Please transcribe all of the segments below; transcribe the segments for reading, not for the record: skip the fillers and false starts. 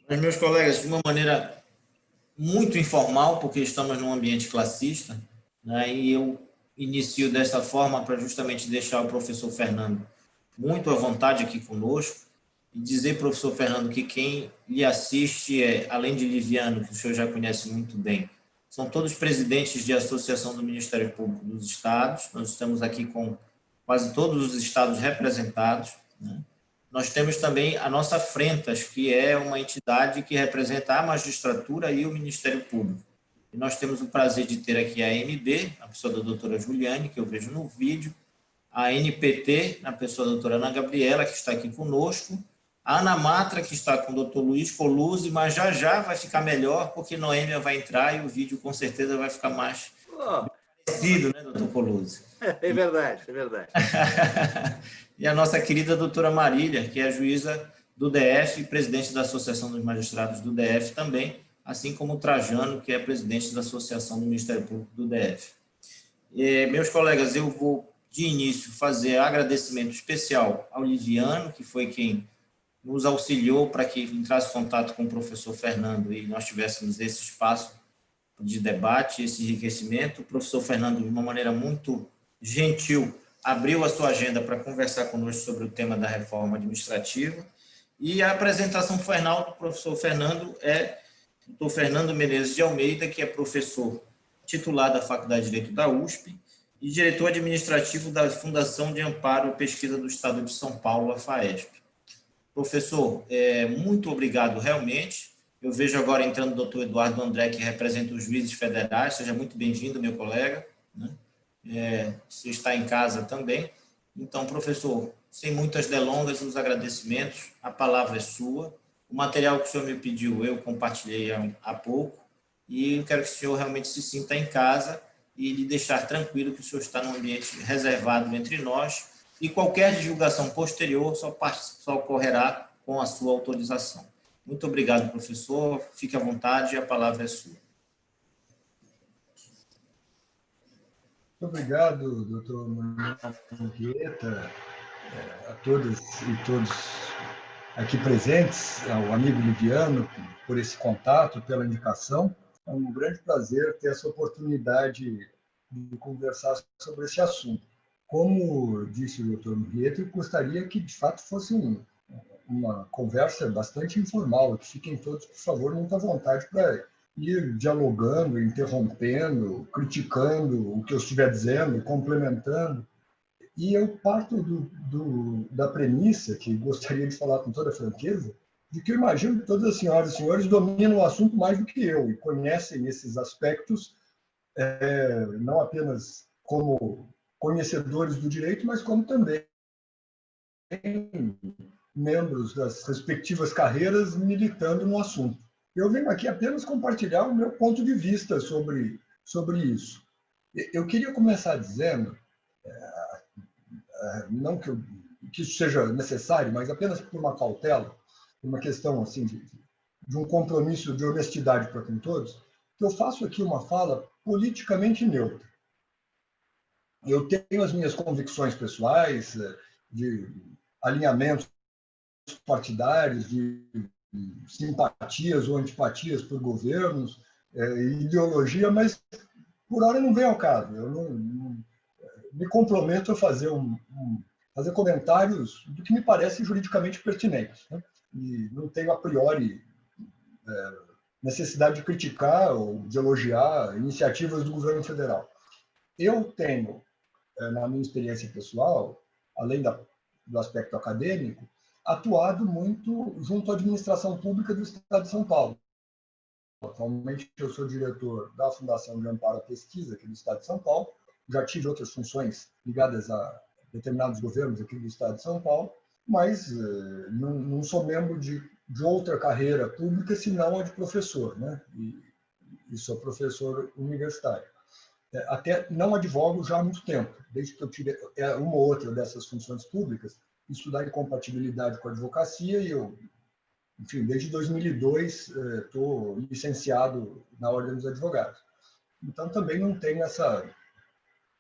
Mas, meus colegas, de uma maneira muito informal, porque estamos num ambiente classista, né, e eu inicio dessa forma para justamente deixar o professor Fernando muito à vontade aqui conosco e dizer, professor Fernando, que quem lhe assiste, além de Liviano, que o senhor já conhece muito bem, são todos presidentes de associação do Ministério Público dos Estados. Nós estamos aqui com quase todos os estados representados, né? Nós temos também a nossa Frentas, que é uma entidade que representa a magistratura e o Ministério Público. E nós temos o prazer de ter aqui a AMB, a pessoa da doutora Juliane, que eu vejo no vídeo, a NPT, na pessoa da doutora Ana Gabriela, que está aqui conosco, a Ana Matra, que está com o doutor Luiz Coluzzi, mas já já vai ficar melhor, porque Noêmia vai entrar e o vídeo com certeza vai ficar mais parecido, né, doutor Coluzzi? É verdade, é verdade. E a nossa querida doutora Marília, que é a juíza do DF e presidente da Associação dos Magistrados do DF também, assim como o Trajano, que é presidente da Associação do Ministério Público do DF. Meus colegas, eu vou, de início, fazer agradecimento especial ao Liviano, que foi quem nos auxiliou para que entrasse em contato com o professor Fernando e nós tivéssemos esse espaço de debate, esse enriquecimento. O professor Fernando, de uma maneira muito gentil, abriu a sua agenda para conversar conosco sobre o tema da reforma administrativa. E a apresentação final do professor Fernando é o doutor Fernando Menezes de Almeida, que é professor titular da Faculdade de Direito da USP e diretor administrativo da Fundação de Amparo e Pesquisa do Estado de São Paulo, a FAESP. Professor, muito obrigado realmente. Eu vejo agora entrando o doutor Eduardo André, que representa os juízes federais. Seja muito bem-vindo, meu colega, né? Você está em casa também. Então, professor, sem muitas delongas, os agradecimentos, a palavra é sua. O material que o senhor me pediu, eu compartilhei há pouco, e eu quero que o senhor realmente se sinta em casa e lhe deixar tranquilo que o senhor está num ambiente reservado entre nós, e qualquer divulgação posterior só ocorrerá com a sua autorização. Muito obrigado, professor. Fique à vontade, a palavra é sua. Muito obrigado, doutor Mangueta, a todas e todos aqui presentes, ao amigo Liviano, por esse contato, pela indicação. É um grande prazer ter essa oportunidade de conversar sobre esse assunto. Como disse o doutor Mangueta, eu gostaria que, de fato, fosse uma conversa bastante informal, que fiquem todos, por favor, muito à vontade para ir dialogando, interrompendo, criticando o que eu estiver dizendo, complementando. E eu parto da premissa, que gostaria de falar com toda franqueza, de que eu imagino que todas as senhoras e senhores dominam o assunto mais do que eu e conhecem esses aspectos, não apenas como conhecedores do direito, mas como também membros das respectivas carreiras militando no assunto. Eu venho aqui apenas compartilhar o meu ponto de vista sobre isso. Eu queria começar dizendo, não que isso seja necessário, mas apenas por uma cautela, por uma questão assim de um compromisso de honestidade para com todos, que eu faço aqui uma fala politicamente neutra. Eu tenho as minhas convicções pessoais, de alinhamentos partidários, de simpatias ou antipatias por governos, ideologia, mas por hora não vem ao caso. Eu não me comprometo a fazer fazer comentários do que me parece juridicamente pertinentes, né? E não tenho a priori necessidade de criticar ou de elogiar iniciativas do governo federal. Eu tenho, na minha experiência pessoal, além do aspecto acadêmico, atuado muito junto à administração pública do Estado de São Paulo. Atualmente, eu sou diretor da Fundação de Amparo à Pesquisa aqui do Estado de São Paulo. Já tive outras funções ligadas a determinados governos aqui do Estado de São Paulo, mas não sou membro de outra carreira pública, senão a de professor, né? E sou professor universitário. Até não advogo já há muito tempo, desde que eu tive uma ou outra dessas funções públicas, estudar incompatibilidade com a advocacia, e eu, enfim, desde 2002 estou licenciado na Ordem dos Advogados. Então, também não tenho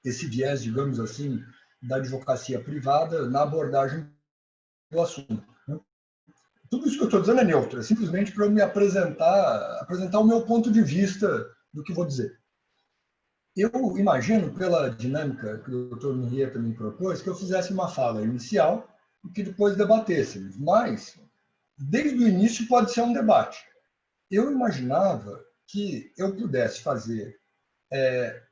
esse viés, digamos assim, da advocacia privada na abordagem do assunto, né? tudo isso que eu estou dizendo é neutro, é simplesmente para eu me apresentar o meu ponto de vista do que vou dizer. Eu imagino, pela dinâmica que o Dr. Murrieta me propôs, que eu fizesse uma fala inicial e que depois debatêssemos, mas, desde o início, pode ser um debate. Eu imaginava que eu pudesse fazer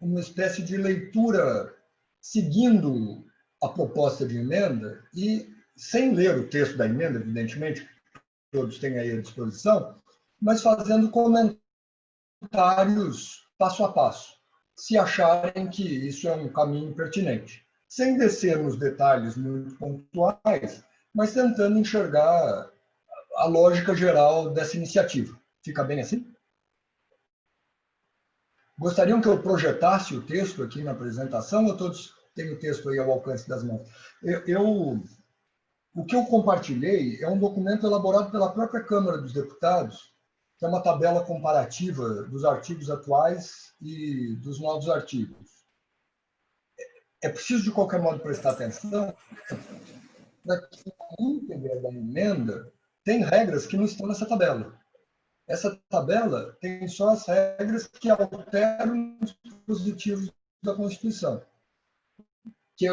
uma espécie de leitura seguindo a proposta de emenda e, sem ler o texto da emenda, evidentemente, todos têm aí à disposição, mas fazendo comentários passo a passo, se acharem que isso é um caminho pertinente, sem descer nos detalhes muito pontuais, mas tentando enxergar a lógica geral dessa iniciativa. Fica bem assim? Gostariam que eu projetasse o texto aqui na apresentação ou todos têm o texto aí ao alcance das mãos? O que eu compartilhei é um documento elaborado pela própria Câmara dos Deputados, que é uma tabela comparativa dos artigos atuais e dos novos artigos. É preciso, de qualquer modo, prestar atenção que a íntegra da emenda tem regras que não estão nessa tabela. Essa tabela tem só as regras que alteram os dispositivos da Constituição, que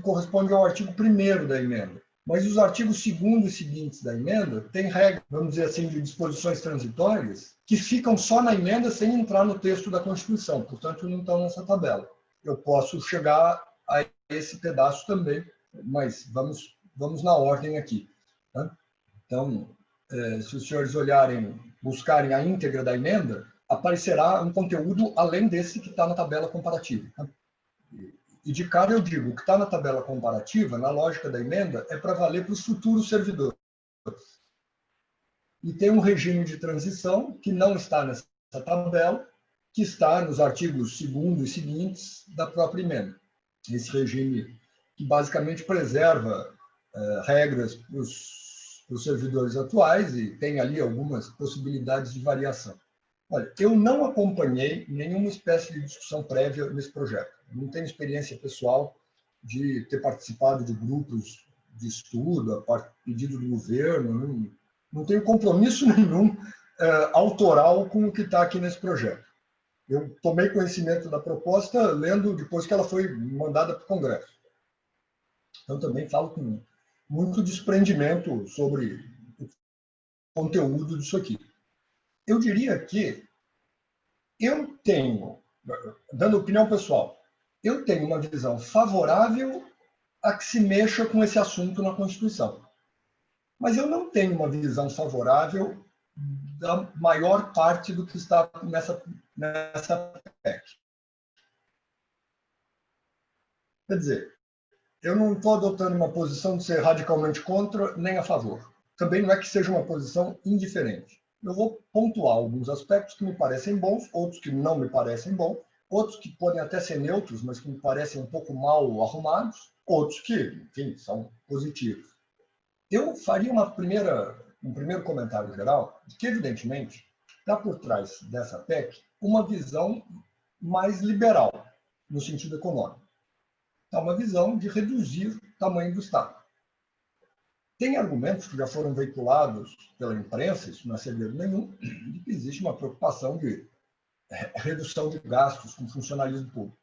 corresponde ao artigo 1º da emenda. Mas os artigos 2º e seguintes da emenda têm regras, vamos dizer assim, de disposições transitórias, que ficam só na emenda sem entrar no texto da Constituição, portanto, não estão nessa tabela. Eu posso chegar a esse pedaço também, mas vamos na ordem aqui. Tá? Então, se os senhores buscarem a íntegra da emenda, aparecerá um conteúdo além desse que está na tabela comparativa. Tá? E de cara eu digo, o que está na tabela comparativa, na lógica da emenda, é para valer para os futuros servidores. E tem um regime de transição que não está nessa tabela, que está nos artigos 2º e seguintes da própria emenda. Esse regime que basicamente preserva regras para os servidores atuais e tem ali algumas possibilidades de variação. Olha, eu não acompanhei nenhuma espécie de discussão prévia nesse projeto. Não tenho experiência pessoal de ter participado de grupos de estudo, a pedido do governo, não tenho compromisso nenhum autoral com o que está aqui nesse projeto. Eu tomei conhecimento da proposta lendo depois que ela foi mandada para o Congresso. Então, também falo com muito desprendimento sobre o conteúdo disso aqui. Eu diria que eu tenho, dando opinião pessoal, eu tenho uma visão favorável a que se mexa com esse assunto na Constituição. Mas eu não tenho uma visão favorável da maior parte do que está nessa PEC. Quer dizer, eu não estou adotando uma posição de ser radicalmente contra nem a favor. Também não é que seja uma posição indiferente. Eu vou pontuar alguns aspectos que me parecem bons, outros que não me parecem bons, outros que podem até ser neutros, mas que me parecem um pouco mal arrumados, outros que, enfim, são positivos. Eu faria um primeiro comentário geral de que, evidentemente, está por trás dessa PEC uma visão mais liberal, no sentido econômico. Está uma visão de reduzir o tamanho do Estado. Tem argumentos que já foram veiculados pela imprensa, isso não é segredo nenhum, de que existe uma preocupação de redução de gastos com funcionalismo público.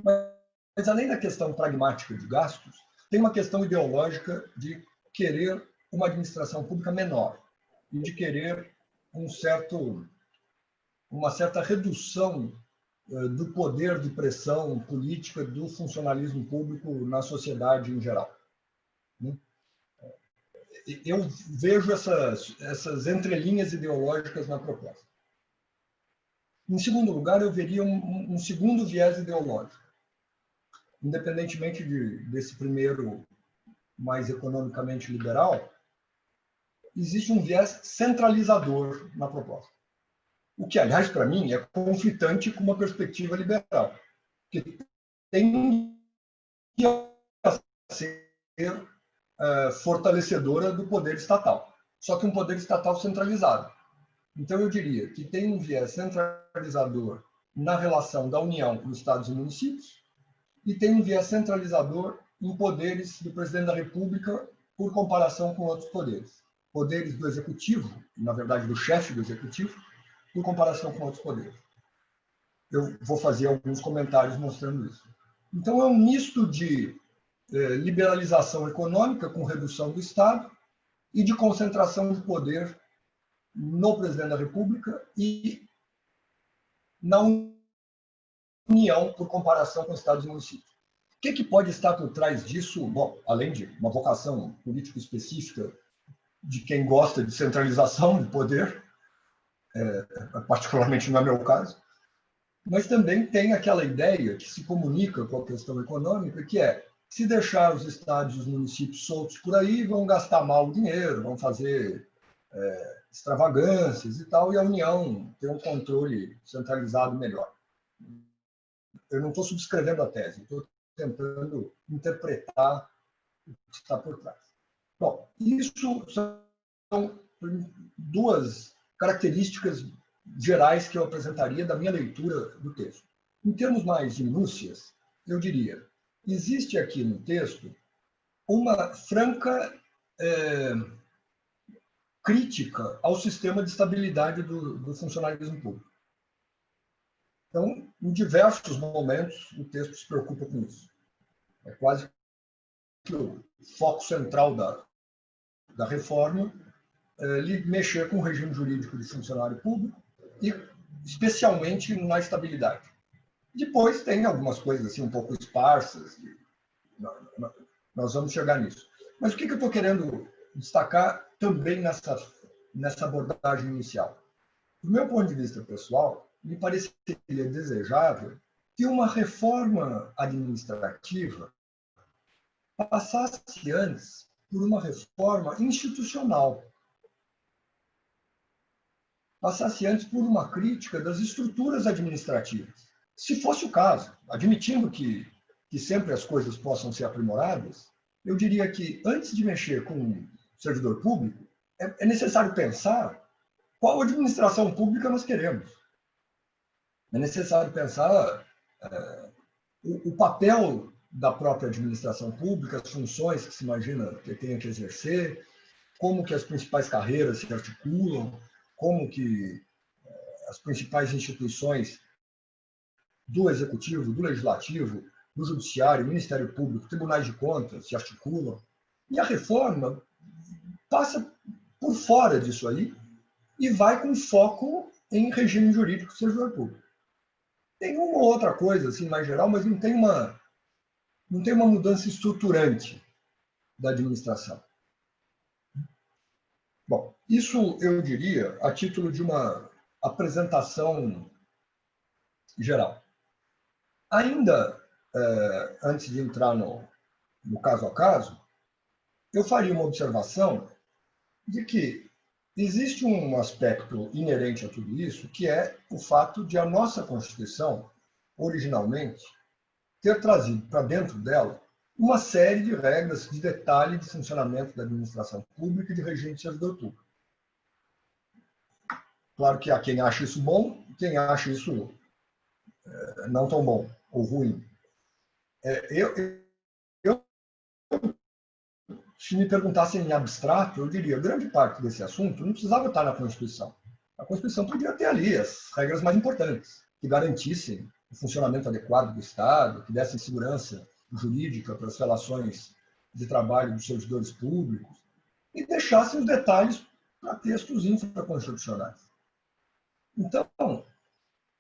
Mas, além da questão pragmática de gastos, tem uma questão ideológica de querer uma administração pública menor e de querer uma certa redução do poder de pressão política do funcionalismo público na sociedade em geral. Eu vejo essas entrelinhas ideológicas na proposta. Em segundo lugar, eu veria um segundo viés ideológico. Independentemente desse primeiro, mais economicamente liberal, existe um viés centralizador na proposta. O que, aliás, para mim, é conflitante com uma perspectiva liberal, que tem que ser fortalecedora do poder estatal, só que um poder estatal centralizado. Então, eu diria que tem um viés centralizador na relação da União com estados e municípios e tem um viés centralizador em poderes do presidente da República por comparação com outros poderes. Poderes do executivo, na verdade do chefe do executivo, por comparação com outros poderes. Eu vou fazer alguns comentários mostrando isso. Então, é um misto de liberalização econômica com redução do Estado e de concentração de poder no presidente da República e na União, por comparação com estados e municípios. O que pode estar por trás disso? Bom, além de uma vocação política específica de quem gosta de centralização de poder, particularmente não é meu caso, mas também tem aquela ideia que se comunica com a questão econômica, que é, se deixar os estados e os municípios soltos por aí, vão gastar mal o dinheiro, vão fazer extravagâncias e tal, e a União tem um controle centralizado melhor. Eu não estou subscrevendo a tese, estou tentando interpretar o que está por trás. Bom, isso são duas características gerais que eu apresentaria da minha leitura do texto. Em termos mais de minúcias, eu diria, existe aqui no texto uma franca crítica ao sistema de estabilidade do funcionalismo público. Então, em diversos momentos, o texto se preocupa com isso. É quase que o foco central da reforma mexer com o regime jurídico de funcionário público e, especialmente, na estabilidade. Depois tem algumas coisas assim um pouco esparsas, nós vamos chegar nisso. Mas o que eu estou querendo destacar também nessa abordagem inicial? Do meu ponto de vista pessoal, me pareceria desejável que uma reforma administrativa passasse antes por uma reforma institucional. Passasse antes por uma crítica das estruturas administrativas. Se fosse o caso, admitindo que sempre as coisas possam ser aprimoradas, eu diria que, antes de mexer com o servidor público, é necessário pensar qual administração pública nós queremos. É necessário pensar o papel da própria administração pública, as funções que se imagina que tenha que exercer, como que as principais carreiras se articulam, como que as principais instituições do Executivo, do Legislativo, do Judiciário, Ministério Público, Tribunais de Contas se articulam. E a reforma passa por fora disso aí e vai com foco em regime jurídico do servidor público. Tem uma ou outra coisa, assim, mais geral, mas não tem uma mudança estruturante da administração. Bom, isso eu diria a título de uma apresentação geral. Ainda antes de entrar no caso a caso, eu faria uma observação de que existe um aspecto inerente a tudo isso, que é o fato de a nossa Constituição, originalmente, ter trazido para dentro dela uma série de regras de detalhe de funcionamento da administração pública e de regime de servidor público. Claro que há quem acha isso bom e quem acha isso não tão bom ou ruim. Se me perguntassem em abstrato, eu diria, grande parte desse assunto não precisava estar na Constituição. A Constituição podia ter ali as regras mais importantes, que garantissem o funcionamento adequado do Estado, que dessem segurança jurídica para as relações de trabalho dos servidores públicos, e deixassem os detalhes para textos infraconstitucionais. Então,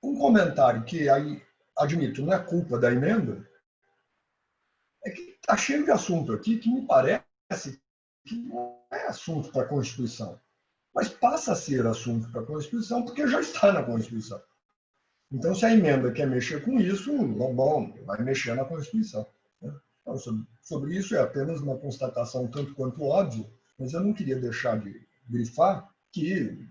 um comentário que, aí, admito, não é culpa da emenda, é que está cheio de assunto aqui que me parece que não é assunto para a Constituição, mas passa a ser assunto para a Constituição porque já está na Constituição. Então, se a emenda quer mexer com isso, bom, vai mexer na Constituição. Então, sobre isso é apenas uma constatação tanto quanto óbvia, mas eu não queria deixar de grifar que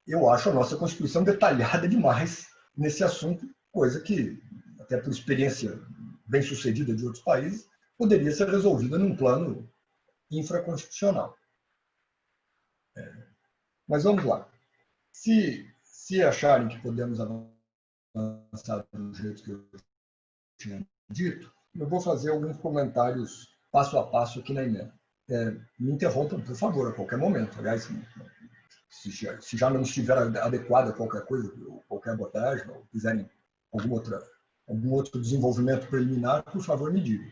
eu acho a nossa Constituição detalhada demais nesse assunto, coisa que, até por experiência bem-sucedida de outros países, poderia ser resolvida num plano infraconstitucional. Mas vamos lá. Se acharem que podemos avançar do jeito que eu tinha dito, eu vou fazer alguns comentários passo a passo aqui na emenda. me interrompam, por favor, a qualquer momento. Aliás, se já não estiver adequada qualquer coisa, qualquer abordagem, ou quiserem algum outro desenvolvimento preliminar, por favor, me digam.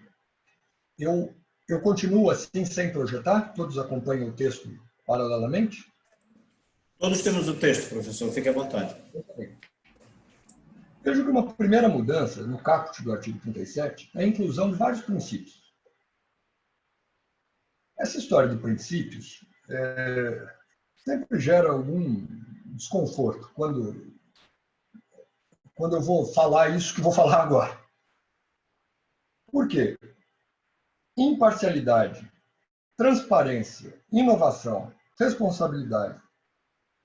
Eu continuo assim, sem projetar? Todos acompanham o texto paralelamente? Todos temos o texto, professor, fique à vontade. Vejo que uma primeira mudança no caput do artigo 37 é a inclusão de vários princípios. Essa história de princípios sempre gera algum desconforto quando eu vou falar isso que vou falar agora. Por quê? Imparcialidade, transparência, inovação, responsabilidade,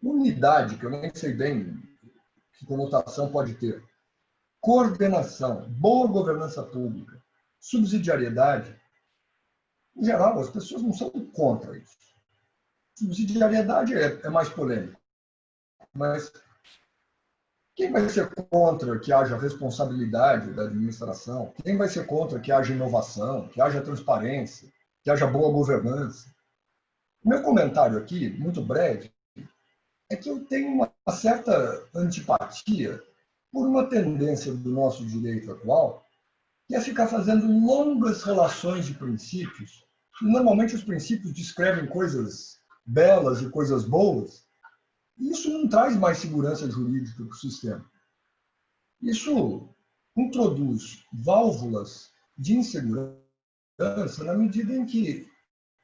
unidade, que eu nem sei bem que conotação pode ter, coordenação, boa governança pública, subsidiariedade. Em geral, as pessoas não são contra isso. Subsidiariedade é mais polêmico. Mas quem vai ser contra que haja responsabilidade da administração? Quem vai ser contra que haja inovação, que haja transparência, que haja boa governança? O meu comentário aqui, muito breve, é que eu tenho uma certa antipatia por uma tendência do nosso direito atual, que é ficar fazendo longas relações de princípios. E normalmente os princípios descrevem coisas belas e coisas boas, e isso não traz mais segurança jurídica para o sistema. Isso introduz válvulas de insegurança na medida em que,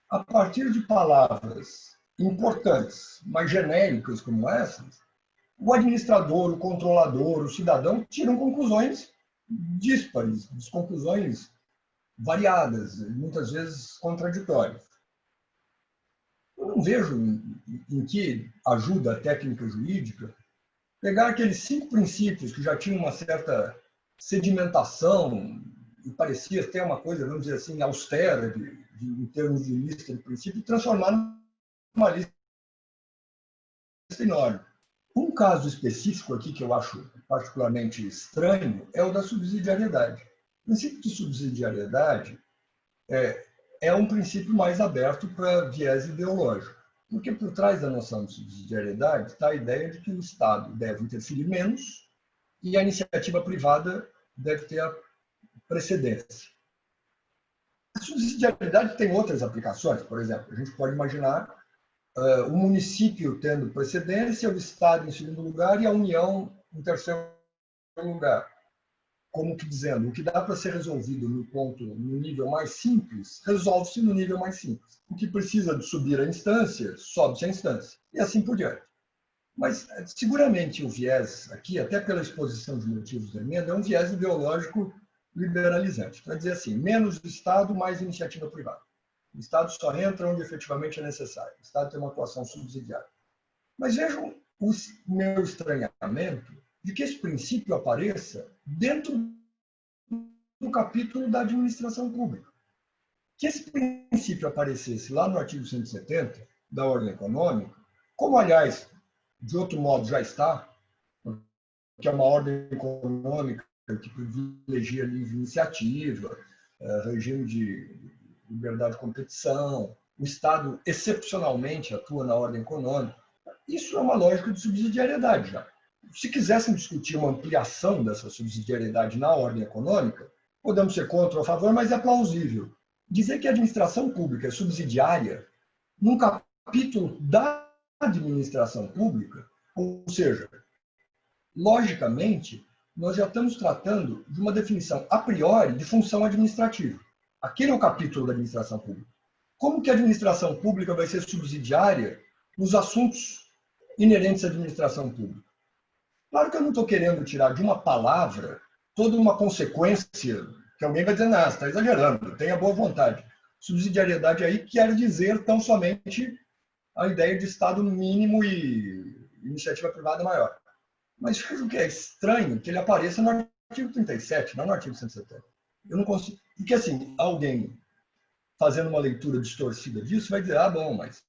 a partir de palavras importantes, mas genéricas como essas, o administrador, o controlador, o cidadão tiram conclusões díspares, conclusões variadas, muitas vezes contraditórias. Eu não vejo em que ajuda a técnica jurídica pegar aqueles 5 princípios que já tinham uma certa sedimentação e parecia ter uma coisa, vamos dizer assim, austera em termos de lista de princípios, e transformar numa lista enorme. Um caso específico aqui que eu acho particularmente estranho é o da subsidiariedade. O princípio de subsidiariedade é um princípio mais aberto para viés ideológico, porque por trás da noção de subsidiariedade está a ideia de que o Estado deve interferir menos e a iniciativa privada deve ter a precedência. A subsidiariedade tem outras aplicações, por exemplo, a gente pode imaginar o município tendo precedência, o Estado em segundo lugar e a União em terceiro lugar. Como que dizendo, o que dá para ser resolvido no nível mais simples, resolve-se no nível mais simples. O que precisa de subir a instância, sobe-se a instância. E assim por diante. Mas, seguramente, o viés aqui, até pela exposição de motivos da emenda, é um viés ideológico liberalizante. Para dizer assim, menos Estado, mais iniciativa privada. O Estado só entra onde efetivamente é necessário. O Estado tem uma atuação subsidiária. Mas vejam o meu estranhamento de que esse princípio apareça dentro do capítulo da administração pública. Que esse princípio aparecesse lá no artigo 170 da ordem econômica, como, aliás, de outro modo já está, que é uma ordem econômica que privilegia a livre iniciativa, regime de liberdade de competição, o Estado excepcionalmente atua na ordem econômica. Isso é uma lógica de subsidiariedade já. Se quisessem discutir uma ampliação dessa subsidiariedade na ordem econômica, podemos ser contra ou a favor, mas é plausível. Dizer que a administração pública é subsidiária num capítulo da administração pública, ou seja, logicamente, nós já estamos tratando de uma definição a priori de função administrativa. Aquele é o capítulo da administração pública. Como que a administração pública vai ser subsidiária nos assuntos inerentes à administração pública? Claro que eu não estou querendo tirar de uma palavra toda uma consequência que alguém vai dizer, não, você está exagerando, tenha boa vontade. Subsidiariedade aí quer dizer tão somente a ideia de Estado mínimo e iniciativa privada maior. Mas vejo que é estranho que ele apareça no artigo 37, não no artigo 170. Eu não consigo. Porque, assim, alguém fazendo uma leitura distorcida disso vai dizer, bom, mas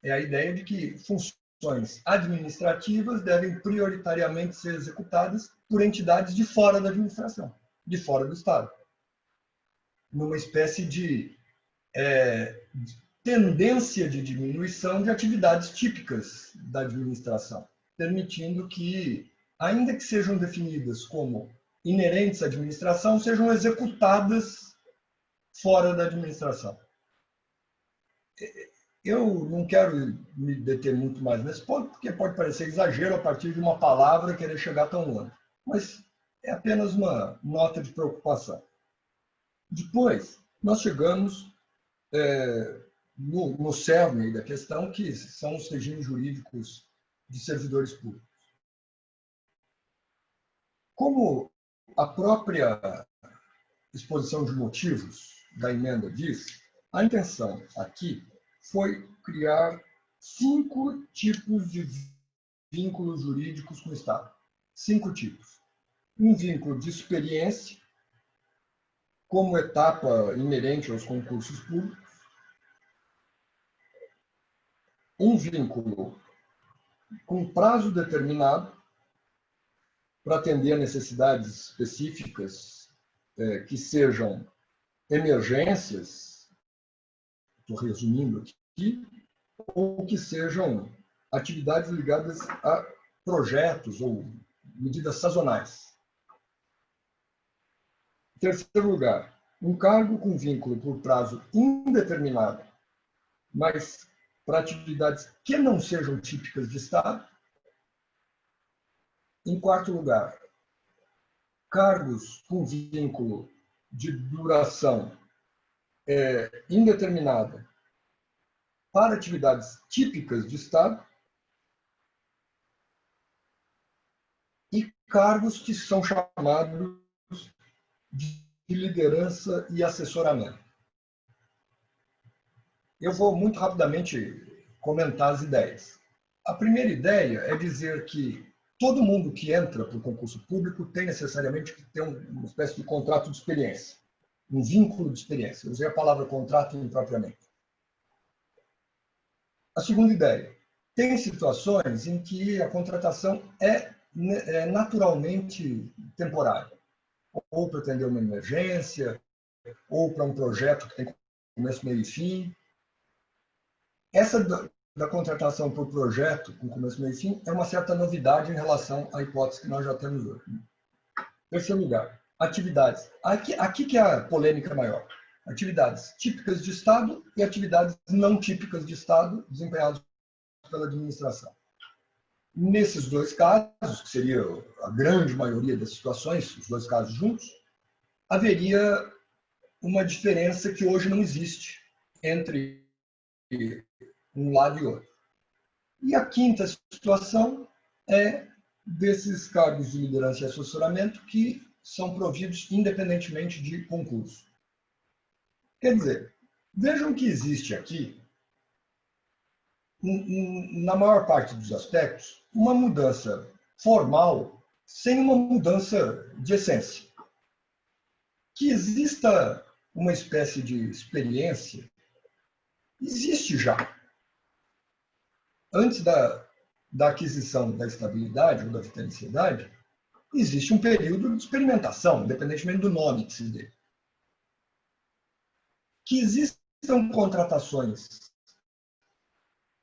é a ideia de que funções administrativas devem prioritariamente ser executadas por entidades de fora da administração, de fora do Estado. Numa espécie de tendência de diminuição de atividades típicas da administração, permitindo que, ainda que sejam definidas como inerentes à administração, sejam executadas fora da administração. Eu não quero me deter muito mais nesse ponto, porque pode parecer exagero a partir de uma palavra querer chegar tão longe, mas é apenas uma nota de preocupação. Depois, nós chegamos no cerne da questão, que são os regimes jurídicos de servidores públicos. Como a própria exposição de motivos da emenda diz, a intenção aqui foi criar 5 tipos de vínculos jurídicos com o Estado. 5 tipos. Um vínculo de experiência, como etapa inerente aos concursos públicos. Um vínculo com prazo determinado, para atender a necessidades específicas que sejam emergências, estou resumindo aqui, ou que sejam atividades ligadas a projetos ou medidas sazonais. Em terceiro lugar, um cargo com vínculo por prazo indeterminado, mas para atividades que não sejam típicas de Estado. Em quarto lugar, cargos com vínculo de duração indeterminada para atividades típicas de Estado e cargos que são chamados de liderança e assessoramento. Eu vou muito rapidamente comentar as ideias. A primeira ideia é dizer que todo mundo que entra para o concurso público tem necessariamente que ter uma espécie de contrato de experiência, um vínculo de experiência. Eu usei a palavra contrato impropriamente. A segunda ideia, tem situações em que a contratação é naturalmente temporária, ou para atender uma emergência, ou para um projeto que tem começo, meio e fim. Essa da contratação por projeto, com começo, meio e fim, é uma certa novidade em relação à hipótese que nós já temos hoje. Terceiro lugar, atividades. Aqui que é a polêmica maior. Atividades típicas de Estado e atividades não típicas de Estado desempenhadas pela administração. Nesses 2 casos, que seria a grande maioria das situações, os 2 casos juntos, haveria uma diferença que hoje não existe entre um lado e outro. E a quinta situação é desses cargos de liderança e assessoramento que são providos independentemente de concurso. Quer dizer, vejam que existe aqui, na maior parte dos aspectos, uma mudança formal sem uma mudança de essência. Que exista uma espécie de experiência, existe já. Antes da aquisição da estabilidade ou da vitaliciedade, existe um período de experimentação, independentemente do nome que se dê. Que existam contratações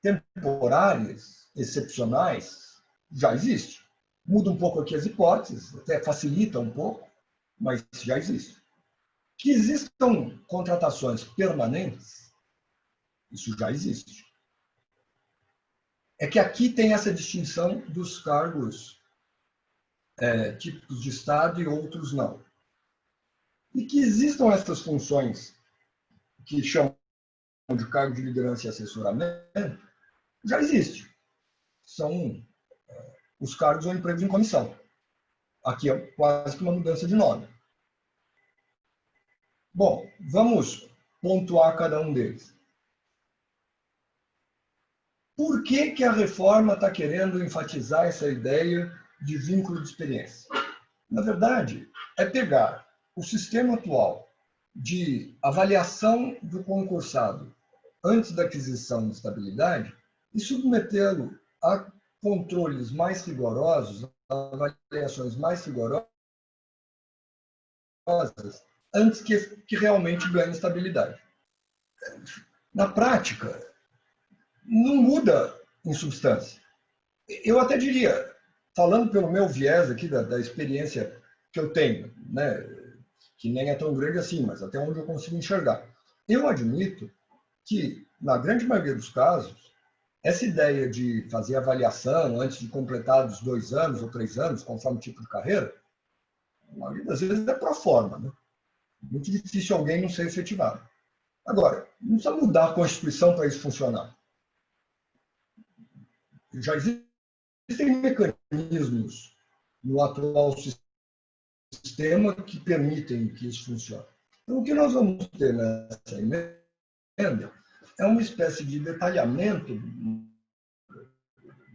temporárias, excepcionais, já existe. Muda um pouco aqui as hipóteses, até facilita um pouco, mas já existe. Que existam contratações permanentes, isso já existe. É que aqui tem essa distinção dos cargos típicos de Estado e outros não. E que existam essas funções que chamam de cargo de liderança e assessoramento, já existe. São os cargos ou empregos em comissão. Aqui é quase que uma mudança de nome. Bom, vamos pontuar cada um deles. Por que a reforma está querendo enfatizar essa ideia de vínculo de experiência? Na verdade, é pegar o sistema atual de avaliação do concursado antes da aquisição de estabilidade e submetê-lo a controles mais rigorosos, a avaliações mais rigorosas, antes que realmente ganhe estabilidade. na prática, não muda em substância. Eu até diria, falando pelo meu viés aqui da experiência que eu tenho, né, que nem é tão grande assim, mas até onde eu consigo enxergar, eu admito que, na grande maioria dos casos, essa ideia de fazer avaliação antes de completar os 2 anos ou 3 anos, conforme o tipo de carreira, a maioria das vezes é pro forma, né? Muito difícil alguém não ser efetivado. Agora, não precisa mudar a Constituição para isso funcionar. Já existem mecanismos no atual sistema que permitem que isso funcione. Então, o que nós vamos ter nessa emenda é uma espécie de detalhamento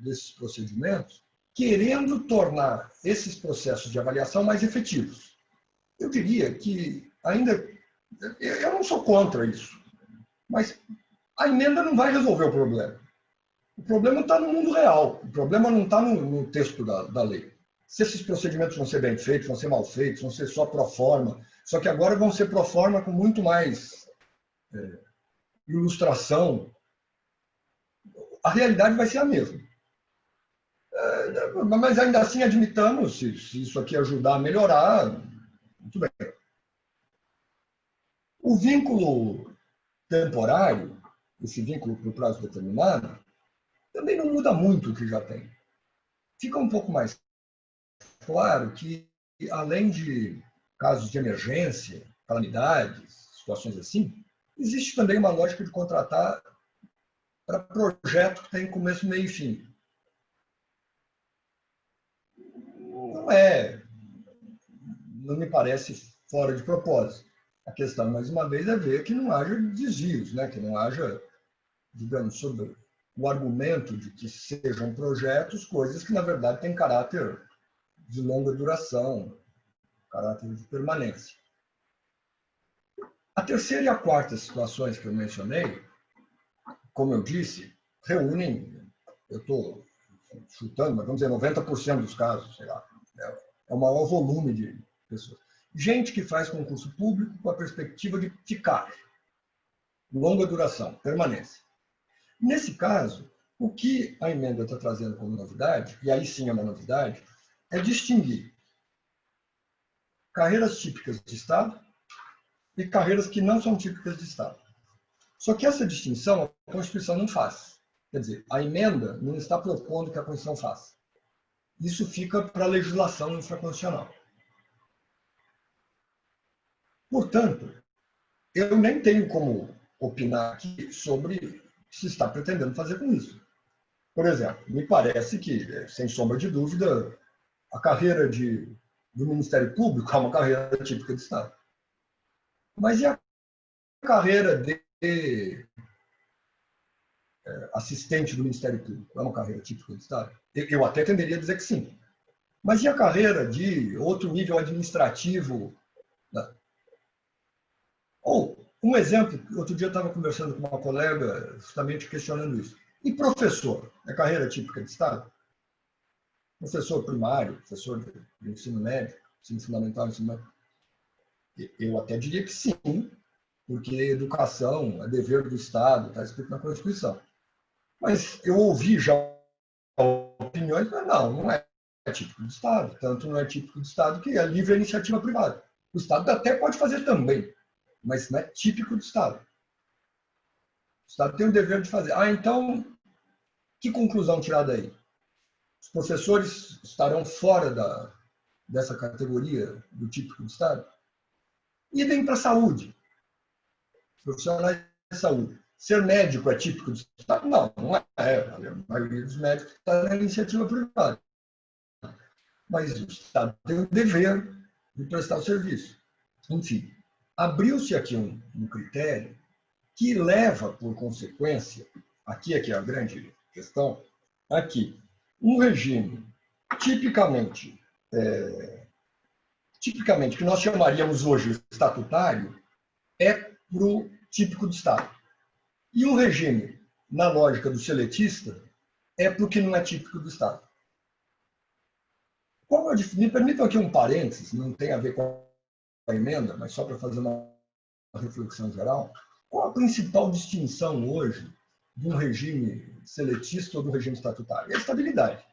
desses procedimentos, querendo tornar esses processos de avaliação mais efetivos. Eu diria que ainda... Eu não sou contra isso, mas a emenda não vai resolver o problema. O problema está no mundo real, o problema não está no texto da lei. Se esses procedimentos vão ser bem feitos, vão ser mal feitos, vão ser só pro forma, só que agora vão ser pro forma com muito mais ilustração, a realidade vai ser a mesma. Mas ainda assim admitamos, se isso aqui ajudar a melhorar, muito bem. O vínculo temporário, esse vínculo para o prazo determinado, também não muda muito o que já tem. Fica um pouco mais claro que, além de casos de emergência, calamidades, situações assim, existe também uma lógica de contratar para projeto que tem começo, meio e fim. Não me parece fora de propósito. A questão, mais uma vez, é ver que não haja desvios, né? Que não haja, digamos, sobre o argumento de que sejam projetos, coisas que, na verdade, têm caráter de longa duração, caráter de permanência. A terceira e a quarta situações que eu mencionei, como eu disse, reúnem, eu estou chutando, mas vamos dizer, 90% dos casos, sei lá, é o maior volume de pessoas. Gente que faz concurso público com a perspectiva de ficar, longa duração, permanência. Nesse caso, o que a emenda está trazendo como novidade, e aí sim é uma novidade, é distinguir carreiras típicas de Estado e carreiras que não são típicas de Estado. Só que essa distinção a Constituição não faz. Quer dizer, a emenda não está propondo que a Constituição faça. Isso fica para a legislação infraconstitucional. Portanto, eu nem tenho como opinar aqui sobre o que se está pretendendo fazer com isso. Por exemplo, me parece que, sem sombra de dúvida, a carreira do Ministério Público é uma carreira típica de Estado. Mas e a carreira de assistente do Ministério Público? É uma carreira típica de Estado? Eu até tenderia a dizer que sim. Mas e a carreira de outro nível administrativo? Ou, um exemplo, outro dia eu estava conversando com uma colega justamente questionando isso. E professor? É carreira típica de Estado? Professor primário, professor de ensino médio, ensino fundamental, ensino médio? Eu até diria que sim, porque educação é dever do Estado, está escrito na Constituição. Mas eu ouvi já opiniões, mas não é típico de Estado. Tanto não é típico de Estado que é livre a iniciativa privada. O Estado até pode fazer também, mas não é típico de Estado. O Estado tem o dever de fazer. Então, que conclusão tirar daí? Os professores estarão fora dessa categoria do típico de Estado? Idem para a saúde. Profissionais de saúde. Ser médico é típico de Estado? Não é. A maioria dos médicos está na iniciativa privada. Mas o Estado tem o dever de prestar o serviço. Enfim, abriu-se aqui um critério que leva, por consequência, aqui é que é a grande questão, aqui, um regime tipicamente, que nós chamaríamos hoje estatutário, é para o típico de Estado. E o regime, na lógica do seletista, é para o que não é típico do Estado. Me permitam aqui um parênteses, não tem a ver com a emenda, mas só para fazer uma reflexão geral. Qual a principal distinção hoje de um regime seletista ou do regime estatutário? É a estabilidade.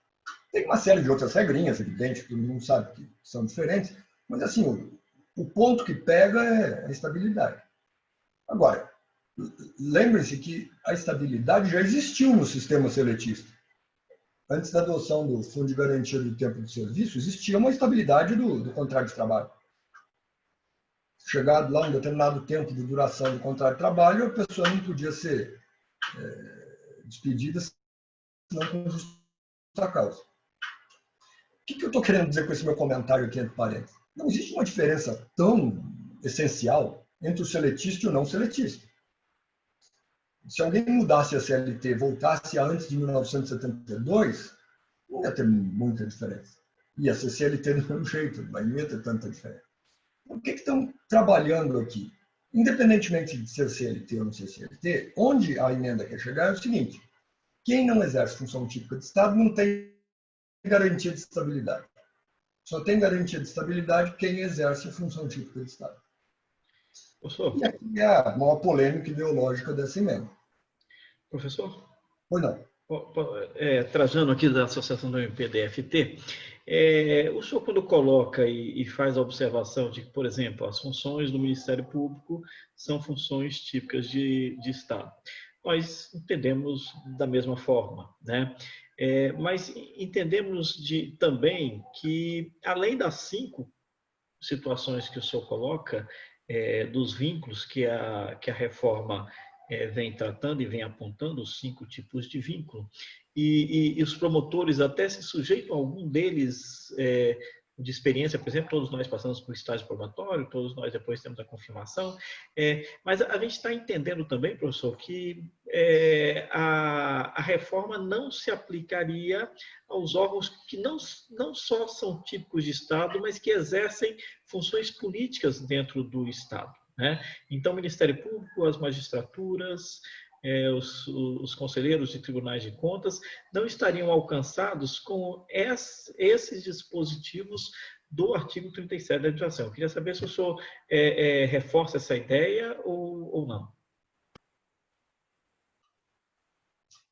Tem uma série de outras regrinhas, evidente, que todo mundo sabe que são diferentes, mas assim, o ponto que pega é a estabilidade. Agora, lembre-se que a estabilidade já existiu no sistema seletista. Antes da adoção do Fundo de Garantia do Tempo de Serviço, existia uma estabilidade do contrato de trabalho. Chegado lá um determinado tempo de duração do contrato de trabalho, a pessoa não podia ser despedida senão com justa causa. O que eu estou querendo dizer com esse meu comentário aqui entre parênteses? Não existe uma diferença tão essencial entre o seletista e o não seletista. Se alguém mudasse a CLT, voltasse a antes de 1972, não ia ter muita diferença. Ia ser CLT do mesmo jeito, mas não ia ter tanta diferença. O que estão trabalhando aqui? Independentemente de ser CLT ou não ser CLT, onde a emenda quer chegar é o seguinte: quem não exerce função típica de Estado não tem garantia de estabilidade. Só tem garantia de estabilidade quem exerce a função típica de Estado. Professor? E aqui é a maior polêmica ideológica dessa emenda. Professor? Pois não. Trajano aqui da Associação do MPDFT, o senhor quando coloca e faz a observação de que, por exemplo, as funções do Ministério Público são funções típicas de Estado. Nós entendemos da mesma forma, né? Mas entendemos também que, além das 5 situações que o senhor coloca, dos vínculos que a reforma vem tratando e vem apontando, os 5 tipos de vínculo, e os promotores até se sujeitam a algum deles de experiência, por exemplo, todos nós passamos por estágio probatório, todos nós depois temos a confirmação, mas a gente está entendendo também, professor, que a reforma não se aplicaria aos órgãos que não só são típicos de Estado, mas que exercem funções políticas dentro do Estado, né? Então, o Ministério Público, as magistraturas, os conselheiros de tribunais de contas não estariam alcançados com esses dispositivos do artigo 37 da legislação. Eu queria saber se o senhor reforça essa ideia ou não.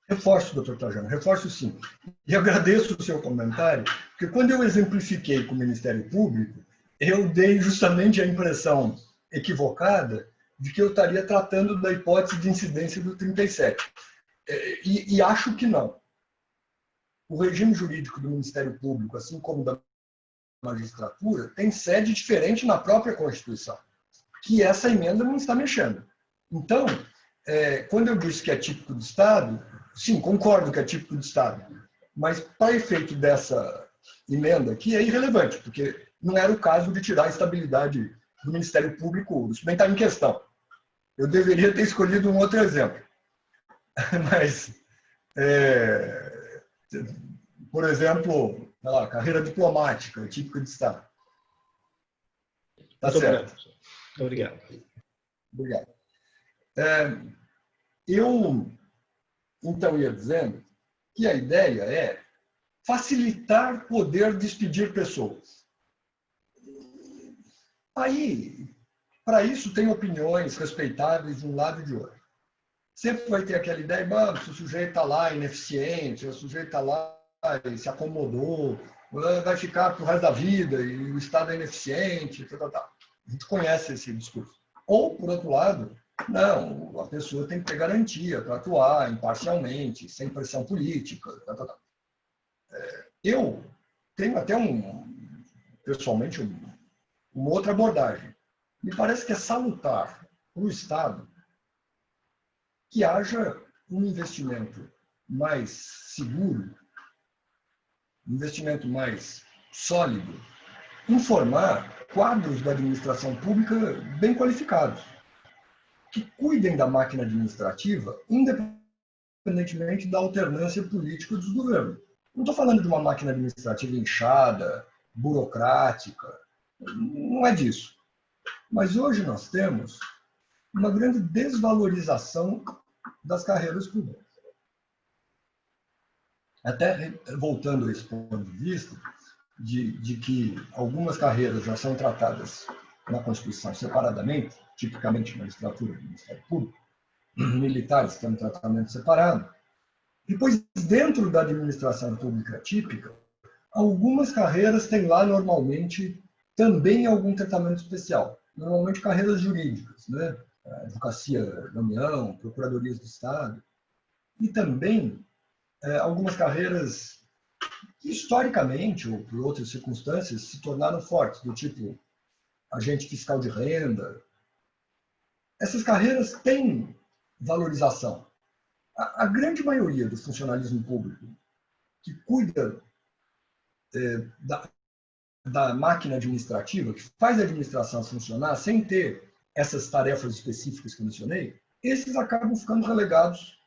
Reforço, doutor Trajano, reforço sim. E agradeço o seu comentário, porque quando eu exemplifiquei com o Ministério Público, eu dei justamente a impressão equivocada de que eu estaria tratando da hipótese de incidência do 37. E acho que não. O regime jurídico do Ministério Público, assim como da magistratura, tem sede diferente na própria Constituição, que essa emenda não está mexendo. Então, quando eu disse que é típico de Estado, sim, concordo que é típico de Estado, mas para efeito dessa emenda aqui é irrelevante, porque não era o caso de tirar a estabilidade do Ministério Público, isso nem está em questão. Eu deveria ter escolhido um outro exemplo. Mas, por exemplo, carreira diplomática, típica de Estado. Tá certo. Muito obrigado. Obrigado. Eu, então, ia dizendo que a ideia é facilitar poder despedir pessoas. Aí, para isso, tem opiniões respeitáveis de um lado e de outro. Sempre vai ter aquela ideia, se o sujeito está lá ineficiente, se o sujeito está lá e se acomodou, vai ficar para o resto da vida e o Estado é ineficiente, tal. A gente conhece esse discurso. Ou, por outro lado, não, a pessoa tem que ter garantia para atuar imparcialmente, sem pressão política, tal. Eu tenho até pessoalmente, uma outra abordagem. Me parece que é salutar para o Estado que haja um investimento mais seguro, um investimento mais sólido, em formar quadros da administração pública bem qualificados, que cuidem da máquina administrativa, independentemente da alternância política dos governos. Não estou falando de uma máquina administrativa inchada, burocrática, não é disso. Mas hoje nós temos uma grande desvalorização das carreiras públicas. Até voltando a esse ponto de vista, de que algumas carreiras já são tratadas na Constituição separadamente, tipicamente magistratura e Ministério Público, militares têm um tratamento separado. Depois, dentro da administração pública típica, algumas carreiras têm lá, normalmente, também algum tratamento especial. Normalmente, carreiras jurídicas, né? Advocacia da União, Procuradorias do Estado. E também algumas carreiras que, historicamente, ou por outras circunstâncias, se tornaram fortes, do tipo agente fiscal de renda. Essas carreiras têm valorização. A grande maioria do funcionalismo público que cuida da máquina administrativa, que faz a administração funcionar sem ter essas tarefas específicas que eu mencionei, esses acabam ficando relegados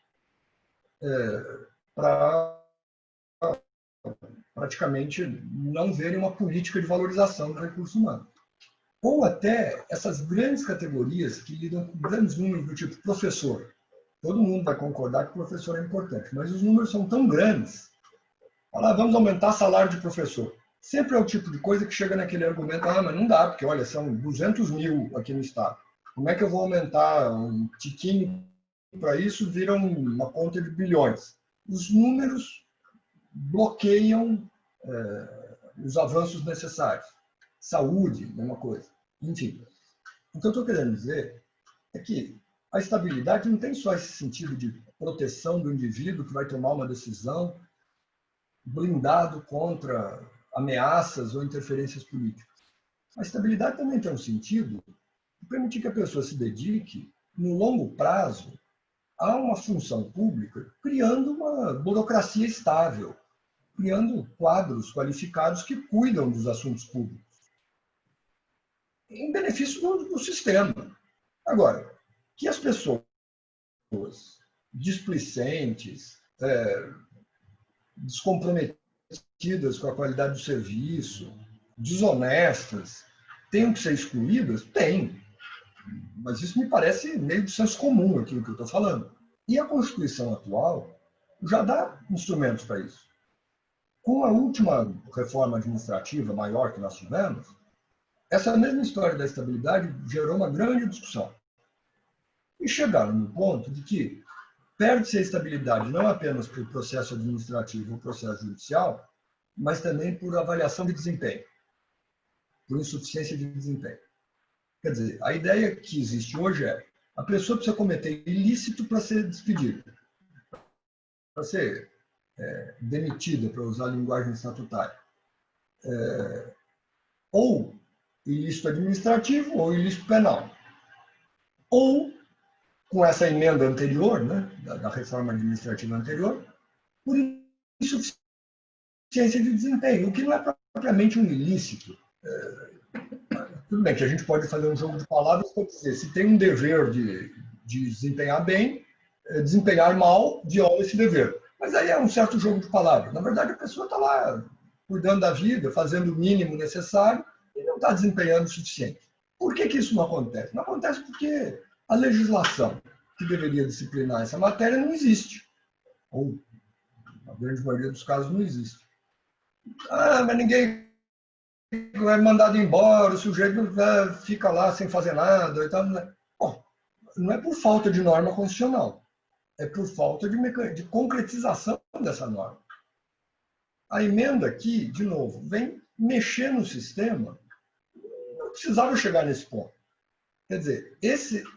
para praticamente não verem uma política de valorização do recurso humano. Ou até essas grandes categorias que lidam com grandes números do tipo professor. Todo mundo vai concordar que o professor é importante, mas os números são tão grandes. Falar, vamos aumentar o salário de professor. Sempre é o tipo de coisa que chega naquele argumento, mas não dá, porque olha, são 200 mil aqui no estado. Como é que eu vou aumentar um tiquinho para isso? Vira uma conta de bilhões. Os números bloqueiam os avanços necessários. Saúde, mesma coisa. Enfim, o que eu estou querendo dizer é que a estabilidade não tem só esse sentido de proteção do indivíduo que vai tomar uma decisão blindado contra ameaças ou interferências políticas. A estabilidade também tem um sentido de permitir que a pessoa se dedique, no longo prazo, a uma função pública, criando uma burocracia estável, criando quadros qualificados que cuidam dos assuntos públicos, em benefício do sistema. Agora, que as pessoas displicentes, descomprometidas com a qualidade do serviço, desonestas, tenham que ser excluídas? Tem. Mas isso me parece meio de senso comum aquilo que eu estou falando. E a Constituição atual já dá instrumentos para isso. Com a última reforma administrativa maior que nós tivemos, essa mesma história da estabilidade gerou uma grande discussão. E chegaram no ponto de que perde-se a estabilidade não apenas por processo administrativo ou processo judicial, mas também por avaliação de desempenho, por insuficiência de desempenho. Quer dizer, a ideia que existe hoje é a pessoa precisa cometer ilícito para ser despedida, para ser demitida, para usar a linguagem estatutária. Ou ilícito administrativo ou ilícito penal. Ou, com essa emenda anterior, né, da reforma administrativa anterior, por insuficiência de desempenho, o que não é propriamente um ilícito. Tudo bem que a gente pode fazer um jogo de palavras para dizer, se tem um dever de desempenhar bem, desempenhar mal viola esse dever. Mas aí é um certo jogo de palavras. Na verdade, a pessoa está lá cuidando da vida, fazendo o mínimo necessário e não está desempenhando o suficiente. Por que isso não acontece? Não acontece porque a legislação que deveria disciplinar essa matéria não existe. Ou, na grande maioria dos casos, não existe. Mas ninguém é mandado embora, o sujeito fica lá sem fazer nada. E tal. Bom, não é por falta de norma constitucional, é por falta de concretização dessa norma. A emenda aqui, de novo, vem mexer no sistema, não precisava chegar nesse ponto. Quer dizer,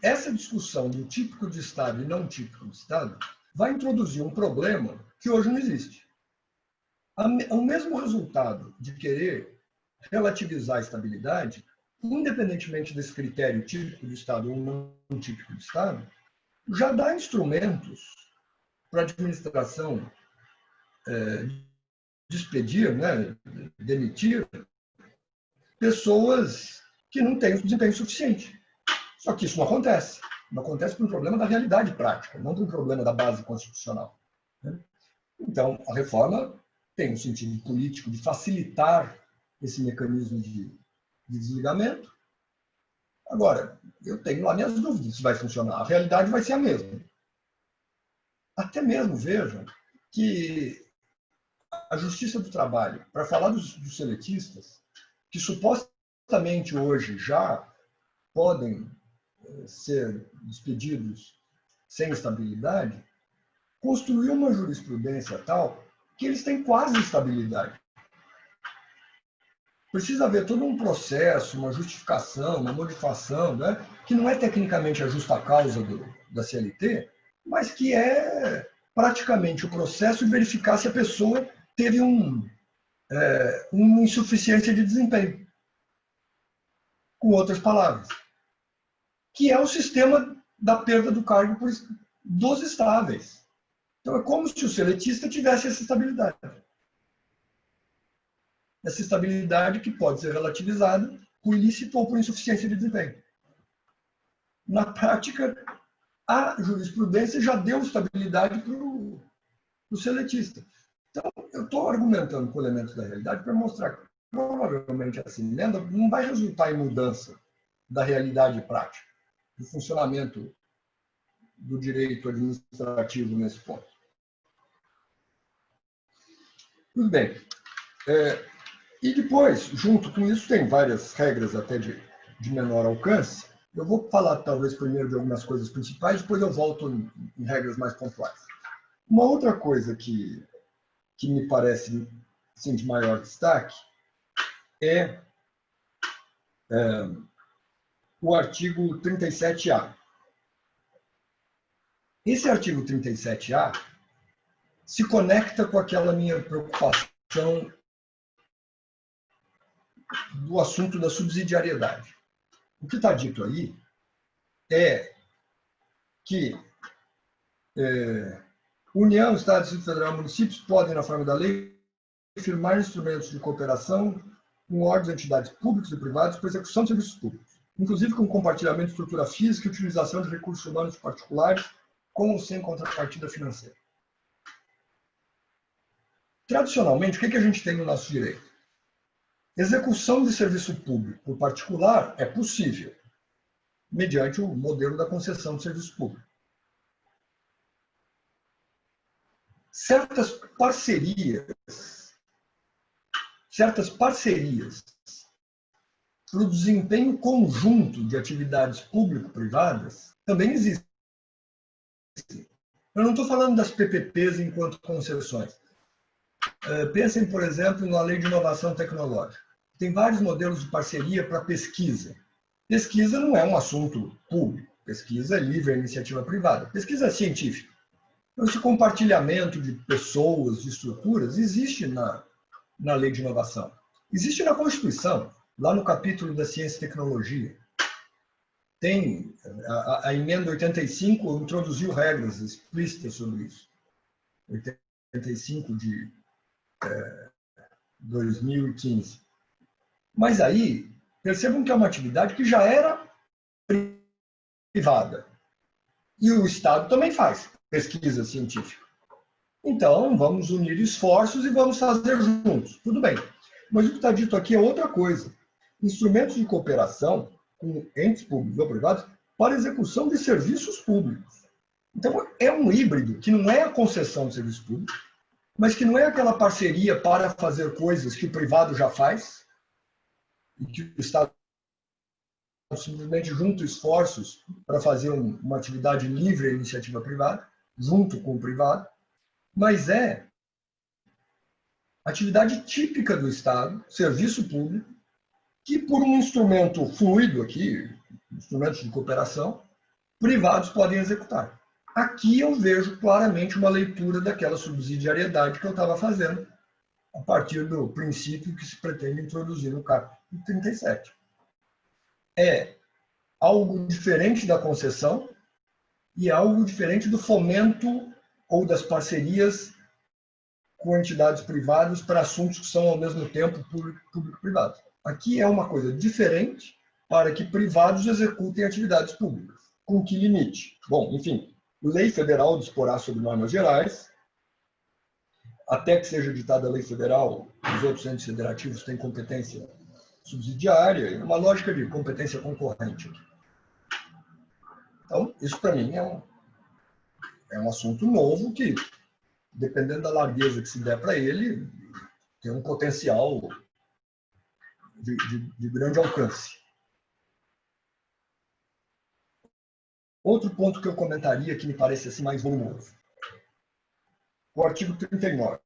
essa discussão do típico de Estado e não típico de Estado vai introduzir um problema que hoje não existe. O mesmo resultado de querer relativizar a estabilidade, independentemente desse critério típico de Estado ou não típico de Estado, já dá instrumentos para a administração despedir, né, demitir pessoas que não têm desempenho suficiente. Só que isso não acontece. Não acontece por um problema da realidade prática, não por um problema da base constitucional. Então, a reforma tem um sentido político de facilitar esse mecanismo de desligamento. Agora, eu tenho lá minhas dúvidas se vai funcionar. A realidade vai ser a mesma. Até mesmo, vejam, que a Justiça do Trabalho, para falar dos seletistas, que supostamente hoje já podem ser despedidos sem estabilidade, construiu uma jurisprudência tal que eles têm quase estabilidade. Precisa haver todo um processo, uma justificação, uma modificação, né, que não é tecnicamente a justa causa da CLT, mas que é praticamente o processo de verificar se a pessoa teve uma insuficiência de desempenho. Com outras palavras, que é o sistema da perda do cargo dos estáveis. Então, é como se o seletista tivesse essa estabilidade. Essa estabilidade que pode ser relativizada por ilícito ou por insuficiência de desempenho. Na prática, a jurisprudência já deu estabilidade para o seletista. Então, eu estou argumentando com elementos da realidade para mostrar que, provavelmente, essa emenda não vai resultar em mudança da realidade prática, do funcionamento do direito administrativo nesse ponto. Tudo bem. E depois, junto com isso, tem várias regras até de menor alcance. Eu vou falar, talvez, primeiro de algumas coisas principais, depois eu volto em regras mais pontuais. Uma outra coisa que me parece assim, de maior destaque é o artigo 37A. Esse artigo 37A se conecta com aquela minha preocupação do assunto da subsidiariedade. O que está dito aí é que União, Estado, Distrito Federal e municípios podem, na forma da lei, firmar instrumentos de cooperação com órgãos e entidades públicas e privadas para execução de serviços públicos, inclusive com compartilhamento de estrutura física e utilização de recursos humanos particulares, com ou sem contrapartida financeira. Tradicionalmente, o que a gente tem no nosso direito? Execução de serviço público por particular é possível, mediante o modelo da concessão de serviço público. Certas parcerias para o desempenho conjunto de atividades público-privadas também existem. Eu não estou falando das PPPs enquanto concessões. Pensem, por exemplo, na Lei de Inovação Tecnológica. Tem vários modelos de parceria para pesquisa. Pesquisa não é um assunto público. Pesquisa é livre, é iniciativa privada. Pesquisa é científica. Então, esse compartilhamento de pessoas, de estruturas, existe na Lei de Inovação. Existe na Constituição, lá no capítulo da Ciência e Tecnologia. Tem a emenda 85 introduziu regras explícitas sobre isso. 85 de 2015. Mas aí, percebam que é uma atividade que já era privada. E o Estado também faz pesquisa científica. Então, vamos unir esforços e vamos fazer juntos. Tudo bem. Mas o que está dito aqui é outra coisa. Instrumentos de cooperação com entes públicos ou privados para execução de serviços públicos. Então, é um híbrido, que não é a concessão de serviço público, mas que não é aquela parceria para fazer coisas que o privado já faz, e que o Estado simplesmente junta esforços para fazer uma atividade livre à iniciativa privada, junto com o privado, mas é atividade típica do Estado, serviço público, que por um instrumento fluido aqui, instrumentos de cooperação, privados podem executar. Aqui eu vejo claramente uma leitura daquela subsidiariedade que eu estava fazendo, a partir do princípio que se pretende introduzir no capítulo 37. É algo diferente da concessão e é algo diferente do fomento ou das parcerias com entidades privadas para assuntos que são, ao mesmo tempo, público-privado. Aqui é uma coisa diferente para que privados executem atividades públicas. Com que limite? Bom, enfim, lei federal disporá sobre normas gerais, até que seja editada a lei federal, os outros entes federativos têm competência subsidiária, uma lógica de competência concorrente. Então, isso para mim é um assunto novo que, dependendo da largueza que se der para ele, tem um potencial de grande alcance. Outro ponto que eu comentaria que me parece assim mais volumoso. O artigo 39.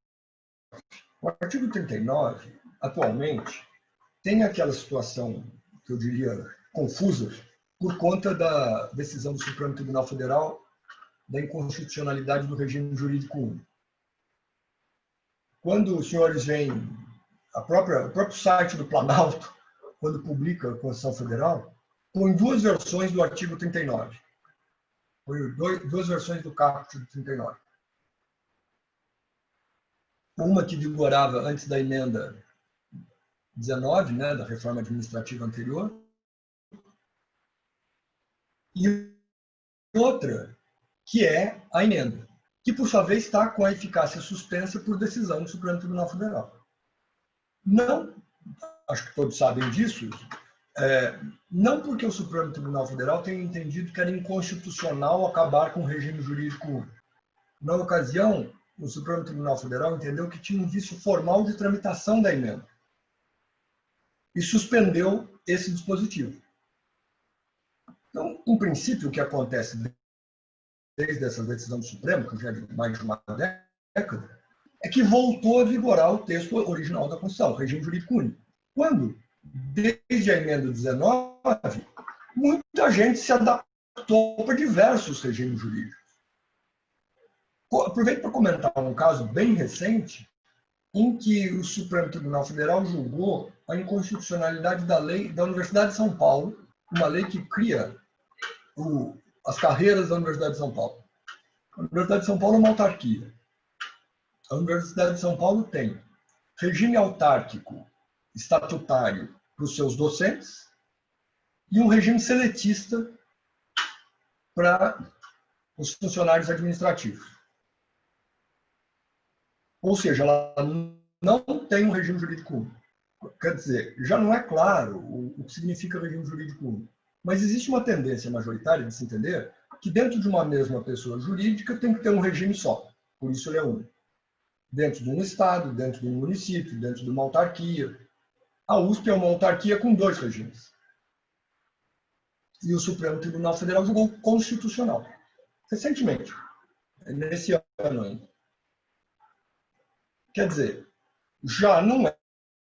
O artigo 39, atualmente, tem aquela situação que eu diria confusa por conta da decisão do Supremo Tribunal Federal da inconstitucionalidade do regime jurídico único. Quando os senhores veem o próprio site do Planalto, quando publica a Constituição Federal, põe duas versões do artigo 39. Põe duas versões do caput do 39. Uma que vigorava antes da emenda 19, né, da reforma administrativa anterior, e outra que é a emenda, que por sua vez está com a eficácia suspensa por decisão do Supremo Tribunal Federal. Não, acho que todos sabem disso, não porque o Supremo Tribunal Federal tenha entendido que era inconstitucional acabar com o regime jurídico único. Na ocasião, o Supremo Tribunal Federal entendeu que tinha um vício formal de tramitação da emenda e suspendeu esse dispositivo. Então, em princípio, o que acontece desde essa decisão do Supremo, que já é de mais de uma década, é que voltou a vigorar o texto original da Constituição, o regime jurídico único. Quando, desde a emenda 19, muita gente se adaptou para diversos regimes jurídicos. Aproveito para comentar um caso bem recente em que o Supremo Tribunal Federal julgou a inconstitucionalidade da lei da Universidade de São Paulo, uma lei que cria as carreiras da Universidade de São Paulo. A Universidade de São Paulo é uma autarquia. A Universidade de São Paulo tem regime autárquico estatutário para os seus docentes e um regime seletista para os funcionários administrativos. Ou seja, ela não tem um regime jurídico único. Quer dizer, já não é claro o que significa regime jurídico único. Mas existe uma tendência majoritária de se entender que dentro de uma mesma pessoa jurídica tem que ter um regime só. Por isso ele é único. Dentro de um estado, dentro de um município, dentro de uma autarquia. A USP é uma autarquia com dois regimes. E o Supremo Tribunal Federal julgou constitucional. Recentemente. Nesse ano ainda. Quer dizer, já não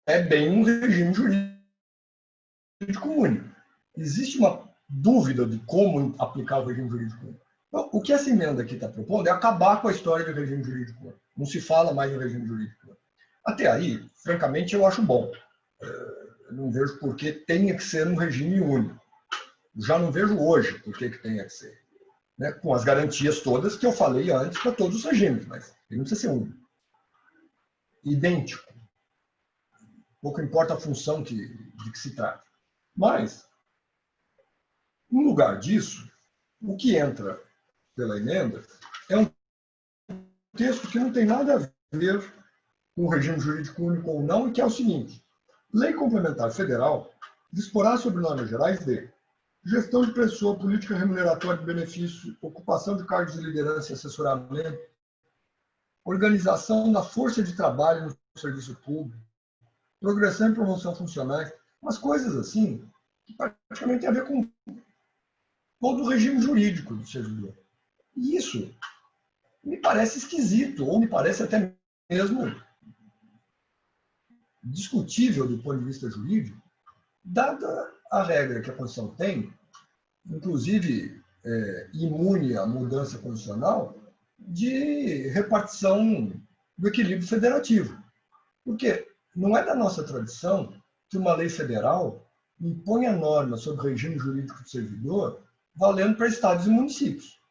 é bem um regime jurídico único. Existe uma dúvida de como aplicar o regime jurídico único. Então, o que essa emenda aqui está propondo é acabar com a história do regime jurídico único. Não se fala mais em regime jurídico único. Até aí, francamente, eu acho bom. Eu não vejo por que tenha que ser um regime único. Já não vejo hoje por que tenha que ser. Né? Com as garantias todas que eu falei antes para todos os regimes, mas ele não precisa ser único. Idêntico. Pouco importa a função de que se trata. Mas, em lugar disso, o que entra pela emenda é um texto que não tem nada a ver com o regime jurídico único ou não, e que é o seguinte: Lei Complementar Federal disporá sobre normas gerais de gestão de pessoa, política remuneratória de benefício, ocupação de cargos de liderança e assessoramento, organização da força de trabalho no serviço público, progressão e promoção funcionais, umas coisas assim que praticamente tem a ver com todo o regime jurídico do servidor. E isso me parece esquisito, ou me parece até mesmo discutível do ponto de vista jurídico, dada a regra que a Constituição tem, inclusive imune à mudança constitucional, de repartição do equilíbrio federativo. Porque não é da nossa tradição que uma lei federal imponha normas sobre o regime jurídico do servidor valendo para estados e municípios,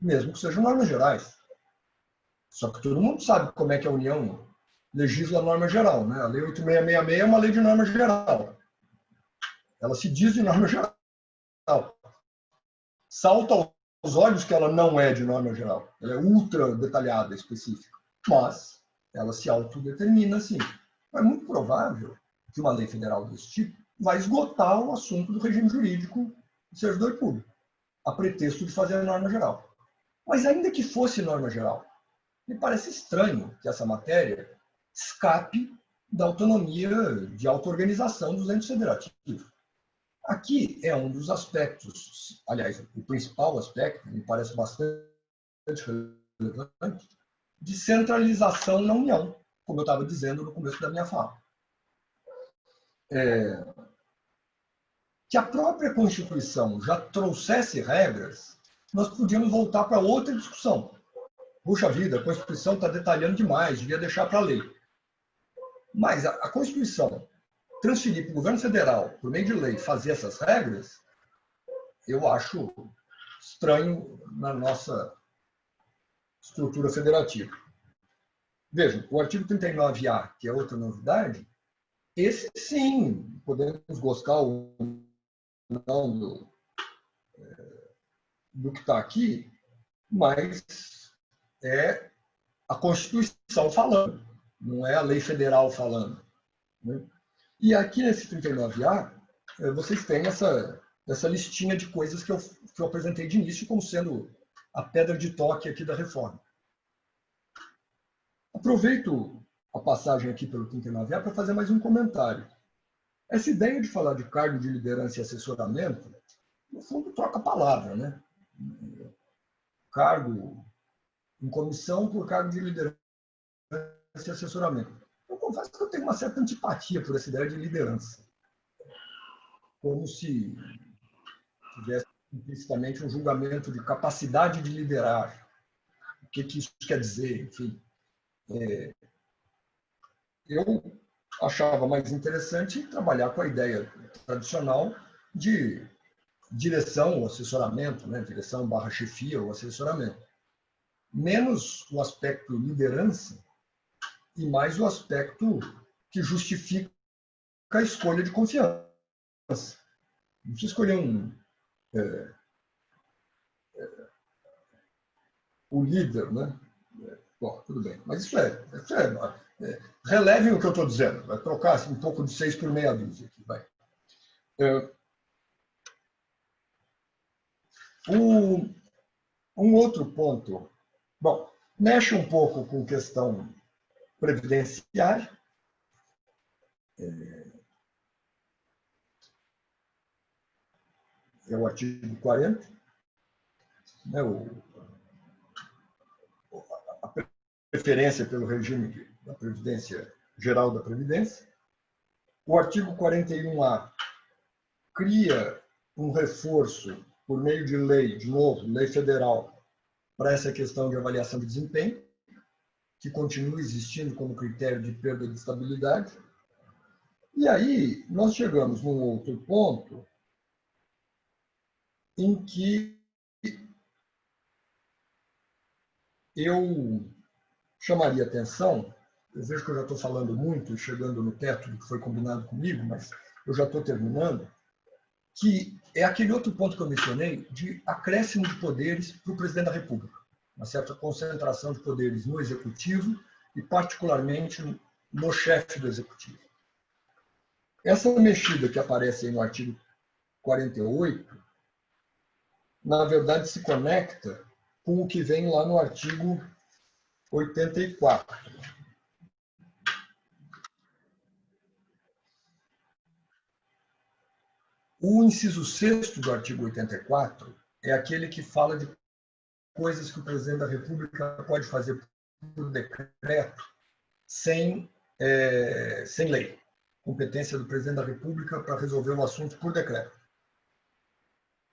mesmo que sejam normas gerais. Só que todo mundo sabe como é que a União legisla a norma geral, né? A Lei 8666 é uma lei de norma geral. Ela se diz de norma geral. Salta aos olhos que ela não é de norma geral. Ela é ultra detalhada, específica. Mas ela se autodetermina assim. É muito provável que uma lei federal desse tipo vai esgotar o assunto do regime jurídico do servidor público, a pretexto de fazer a norma geral. Mas ainda que fosse norma geral, me parece estranho que essa matéria escape da autonomia de auto-organização dos entes federativos. Aqui é um dos aspectos, aliás, o principal aspecto, me parece bastante relevante, de centralização na União, como eu estava dizendo no começo da minha fala. Que a própria Constituição já trouxesse regras, nós podíamos voltar para outra discussão. Puxa vida, a Constituição está detalhando demais, devia deixar para a lei. Mas a Constituição transferir para o governo federal, por meio de lei, fazer essas regras, eu acho estranho na nossa estrutura federativa. Vejam, o artigo 39A, que é outra novidade, esse sim, podemos gostar ou não do que está aqui, mas é a Constituição falando, não é a lei federal falando. Né? E aqui nesse 39A, vocês têm essa listinha de coisas que eu apresentei de início como sendo a pedra de toque aqui da reforma. Aproveito a passagem aqui pelo 39A para fazer mais um comentário. Essa ideia de falar de cargo de liderança e assessoramento, no fundo, troca a palavra, né? Cargo em comissão por cargo de liderança e assessoramento. Eu confesso que eu tenho uma certa antipatia por essa ideia de liderança. Como se tivesse implicitamente um julgamento de capacidade de liderar. O que isso quer dizer, enfim. Eu achava mais interessante trabalhar com a ideia tradicional de direção ou assessoramento, né? Direção / chefia ou assessoramento. Menos o aspecto liderança e mais o aspecto que justifica a escolha de confiança. Não precisa escolher o líder, né? Bom, tudo bem. Mas isso relevem o que eu estou dizendo. Vai trocar assim, um pouco de 6 por meia dúzia aqui. Vai. Um outro ponto. Bom, mexe um pouco com questão previdenciária. É o artigo 40. Né, a preferência pelo regime da Previdência Geral da Previdência. O artigo 41A cria um reforço por meio de lei, de novo, lei federal, para essa questão de avaliação de desempenho, que continua existindo como critério de perda de estabilidade. E aí nós chegamos num outro ponto em que eu chamaria atenção, eu vejo que eu já estou falando muito e chegando no teto do que foi combinado comigo, mas eu já estou terminando, que é aquele outro ponto que eu mencionei de acréscimo de poderes para o presidente da República. Uma certa concentração de poderes no Executivo e, particularmente, no chefe do Executivo. Essa mexida que aparece aí no artigo 48, na verdade, se conecta com o que vem lá no artigo 84. O inciso 6º do artigo 84 é aquele que fala de coisas que o presidente da República pode fazer por decreto sem lei. Competência do presidente da República para resolver o assunto por decreto.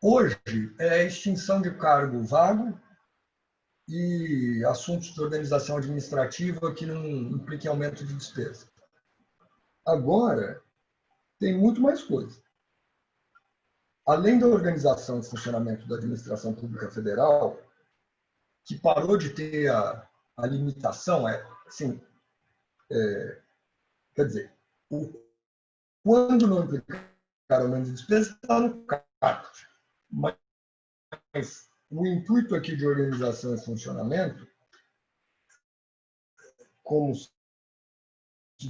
Hoje é a extinção de cargo vago e assuntos de organização administrativa que não impliquem aumento de despesa. Agora, tem muito mais coisa. Além da organização e funcionamento da administração pública federal, que parou de ter a limitação, quer dizer, quando não implicar aumento de despesa, está no caput. Mas o intuito aqui de organização e funcionamento, como se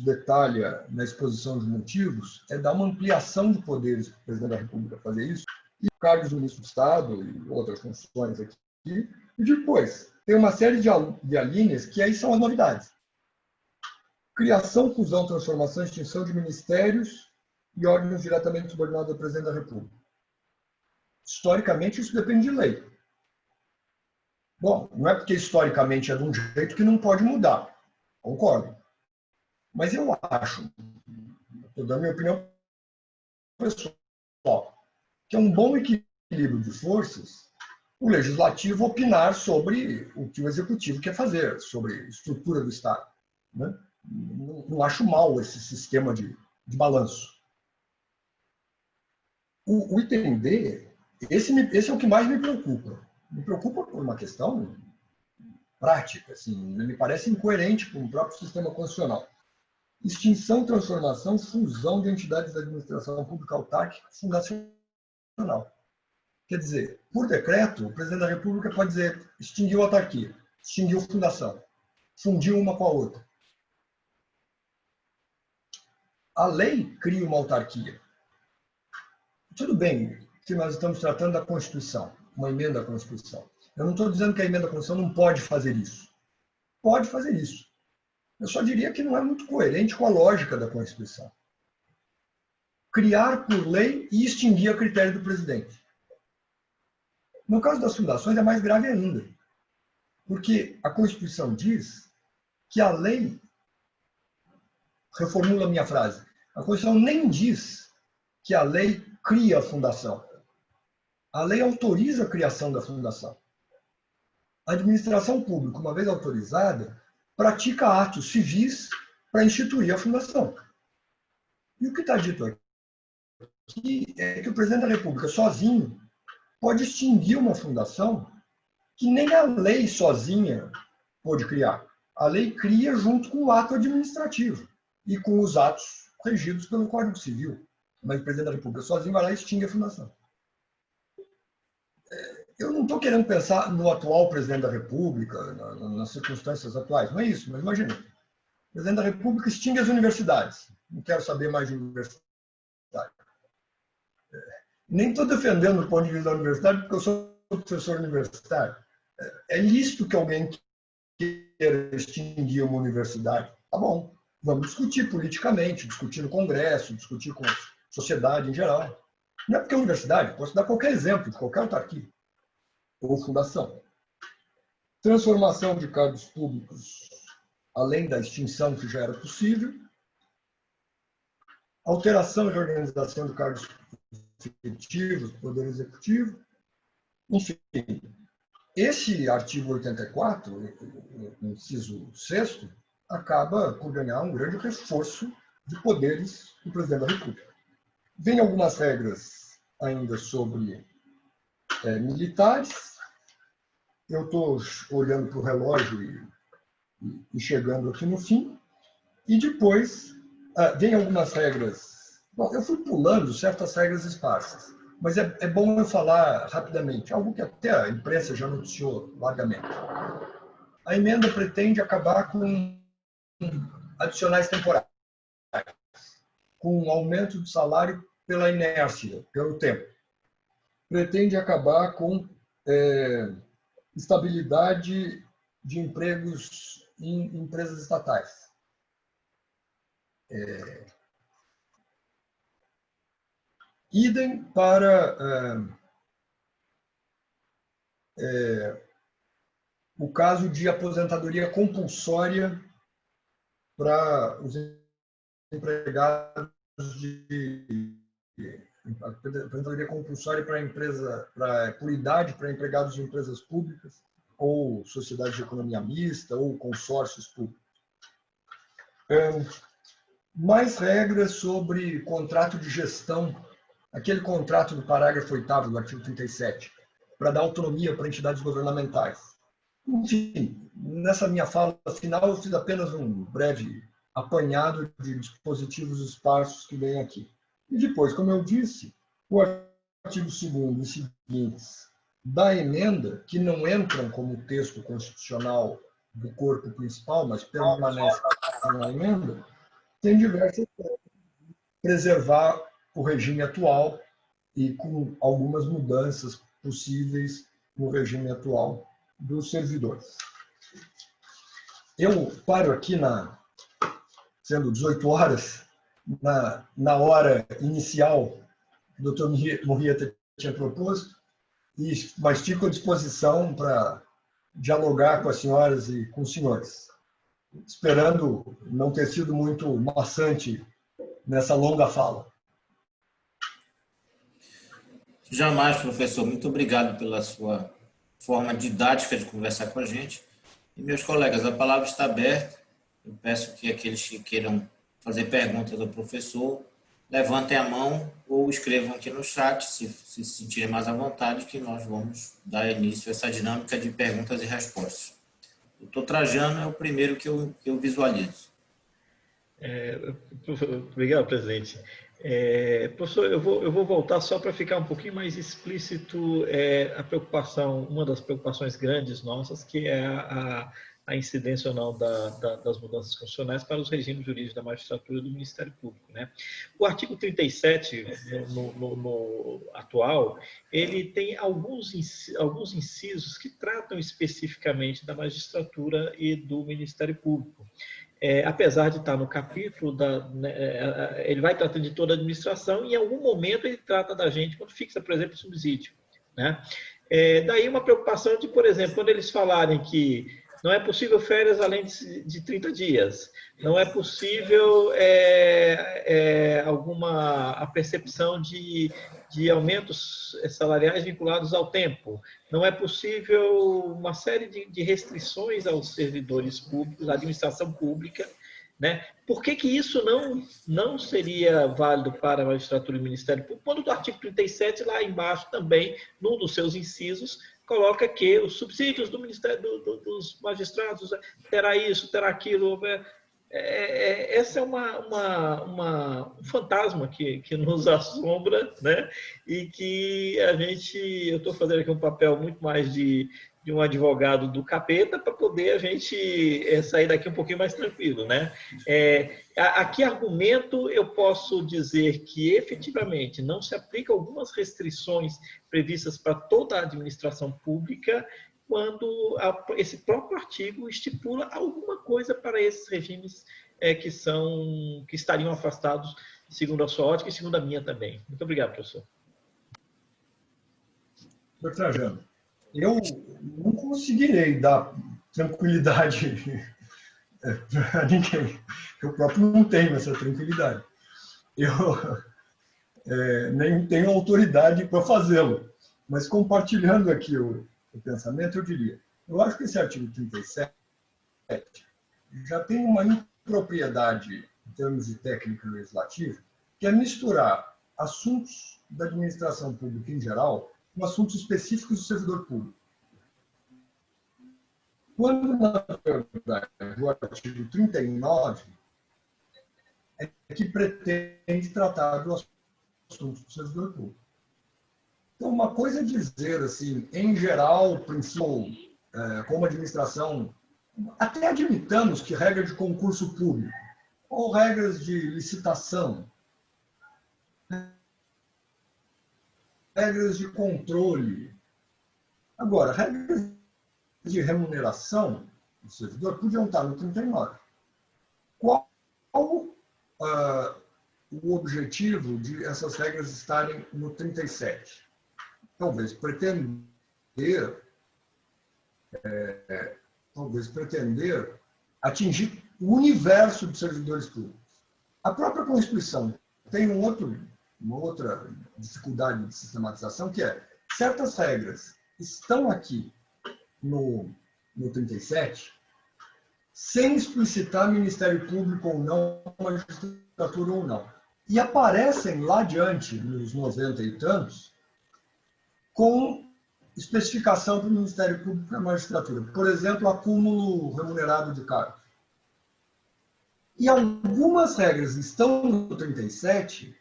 detalha na exposição de motivos, é dar uma ampliação de poderes para o presidente da República fazer isso, e cargos do ministro do Estado e outras funções aqui. E depois, tem uma série de alíneas que aí são as novidades. Criação, fusão, transformação e extinção de ministérios e órgãos diretamente subordinados ao presidente da República. Historicamente, isso depende de lei. Bom, não é porque historicamente é de um jeito que não pode mudar. Concordo. Mas eu acho, estou dando minha opinião pessoal, que é um bom equilíbrio de forças o legislativo opinar sobre o que o executivo quer fazer, sobre a estrutura do Estado. Né? Não acho mal esse sistema de balanço. O item D, esse é o que mais me preocupa. Me preocupa por uma questão prática, assim, me parece incoerente com o próprio sistema constitucional. Extinção, transformação, fusão de entidades da administração pública autárquica fundacional. Quer dizer, por decreto, o presidente da República pode dizer extinguiu a autarquia, extinguiu a fundação, fundiu uma com a outra. A lei cria uma autarquia. Tudo bem que nós estamos tratando da Constituição, uma emenda à Constituição. Eu não estou dizendo que a emenda à Constituição não pode fazer isso. Pode fazer isso. Eu só diria que não é muito coerente com a lógica da Constituição. Criar por lei e extinguir a critério do presidente. No caso das fundações é mais grave ainda, porque a Constituição diz que a lei, reformula a minha frase, a Constituição nem diz que a lei cria a fundação. A lei autoriza a criação da fundação. A administração pública, uma vez autorizada, pratica atos civis para instituir a fundação. E o que está dito aqui é que o presidente da República, sozinho, pode extinguir uma fundação que nem a lei sozinha pode criar. A lei cria junto com o ato administrativo e com os atos regidos pelo Código Civil. Mas o presidente da República sozinho vai lá e extingue a fundação. Eu não estou querendo pensar no atual presidente da República, nas circunstâncias atuais, não é isso, mas imagina. O presidente da República extingue as universidades. Não quero saber mais de universidade. Nem estou defendendo o ponto de vista da universidade, porque eu sou professor universitário. É lícito que alguém queira extinguir uma universidade. Tá bom, vamos discutir politicamente, discutir no Congresso, discutir com a sociedade em geral. Não é porque é universidade, posso dar qualquer exemplo de qualquer autarquia ou fundação. Transformação de cargos públicos, além da extinção que já era possível. Alteração e reorganização de cargos efetivos do Poder Executivo. Enfim, esse artigo 84, inciso 6º, acaba por ganhar um grande reforço de poderes do presidente da República. Vem algumas regras ainda sobre militares. Eu estou olhando para o relógio e chegando aqui no fim. E depois vem algumas regras. Bom, eu fui pulando certas regras esparsas, mas é bom eu falar rapidamente, algo que até a imprensa já noticiou largamente. A emenda pretende acabar com adicionais temporários, com aumento do salário pela inércia, pelo tempo. Pretende acabar com estabilidade de empregos em empresas estatais. Idem para o caso de aposentadoria compulsória para os empregados aposentadoria compulsória para empresa, por idade para empregados de empresas públicas ou sociedades de economia mista ou consórcios públicos. Mais regras sobre contrato de gestão, aquele contrato do parágrafo 8º do artigo 37, para dar autonomia para entidades governamentais. Enfim, nessa minha fala final, eu fiz apenas um breve apanhado de dispositivos esparsos que vem aqui. E depois, como eu disse, o artigo 2º e seguintes da emenda, que não entram como texto constitucional do corpo principal, mas permanecem na emenda, tem diversas formas de preservar o regime atual e com algumas mudanças possíveis no regime atual dos servidores. Eu paro aqui sendo 18 horas, na hora inicial que o doutor Murrieta tinha proposto, mas fico à disposição para dialogar com as senhoras e com os senhores, esperando não ter sido muito maçante nessa longa fala. Jamais, professor. Muito obrigado pela sua forma didática de conversar com a gente. E, meus colegas, a palavra está aberta. Eu peço que aqueles que queiram fazer perguntas ao professor levantem a mão ou escrevam aqui no chat, se sentirem mais à vontade, que nós vamos dar início a essa dinâmica de perguntas e respostas. O doutor Trajano é o primeiro que eu visualizo. Obrigado, presidente. Professor, eu vou voltar só para ficar um pouquinho mais explícito a preocupação, uma das preocupações grandes nossas, que é a incidência ou não das mudanças constitucionais para os regimes jurídicos da magistratura e do Ministério Público, né? O artigo 37, no atual, ele tem alguns incisos que tratam especificamente da magistratura e do Ministério Público. Apesar de estar no capítulo, ele vai tratando de toda a administração e em algum momento ele trata da gente quando fixa, por exemplo, o subsídio, né? Daí uma preocupação de, por exemplo, quando eles falarem que não é possível férias além de 30 dias, não é possível a percepção de aumentos salariais vinculados ao tempo, não é possível uma série de restrições aos servidores públicos, à administração pública, né? Por que isso não seria válido para a magistratura e o Ministério Público? Quando o artigo 37, lá embaixo também, num dos seus incisos, coloca que os subsídios do Ministério dos magistrados terá isso, terá aquilo. Essa é um fantasma que nos assombra, né? E que eu estou fazendo aqui um papel muito mais de um advogado do capeta para poder a gente sair daqui um pouquinho mais tranquilo, né? A que argumento eu posso dizer que efetivamente não se aplica algumas restrições previstas para toda a administração pública quando esse próprio artigo estipula alguma coisa para esses regimes que estariam afastados, segundo a sua ótica e segundo a minha também. Muito obrigado, professor. Doutor Trajano, eu não conseguirei dar tranquilidade para ninguém. Eu próprio não tenho essa tranquilidade. Eu nem tenho autoridade para fazê-lo. Mas compartilhando aqui o pensamento, eu diria, eu acho que esse artigo 37 já tem uma impropriedade em termos de técnica legislativa, que é misturar assuntos da administração pública em geral com assuntos específicos do servidor público. Quando, na verdade, o artigo 39 é que pretende tratar do assunto do servidor público. Então, uma coisa é dizer, assim, em geral, princípio, como administração, até admitamos que regras de concurso público ou regras de licitação, regras de controle. Agora, regras de remuneração do servidor podiam estar no 39. Qual o objetivo de essas regras estarem no 37? Talvez pretender atingir o universo de servidores públicos. A própria Constituição tem uma outra dificuldade de sistematização, que é certas regras estão aqui no 37, sem explicitar Ministério Público ou não, magistratura ou não. E aparecem lá adiante, nos 90 e tantos, com especificação para o Ministério Público e a magistratura. Por exemplo, acúmulo remunerado de cargos. E algumas regras estão no 37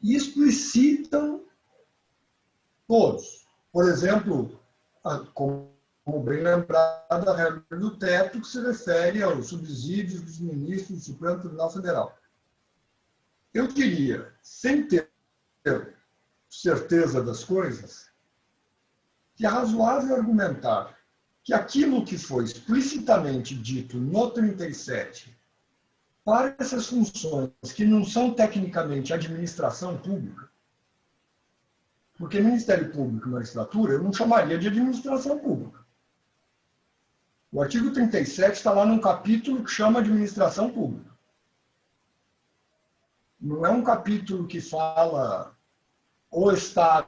e explicitam todos. Por exemplo, como bem lembrado, a regra do teto, que se refere aos subsídios dos ministros do Supremo Tribunal Federal. Eu diria, sem ter certeza das coisas, que é razoável argumentar que aquilo que foi explicitamente dito no 37 para essas funções que não são tecnicamente administração pública, porque Ministério Público e magistratura eu não chamaria de administração pública. O artigo 37 está lá num capítulo que chama administração pública. Não é um capítulo que fala o Estado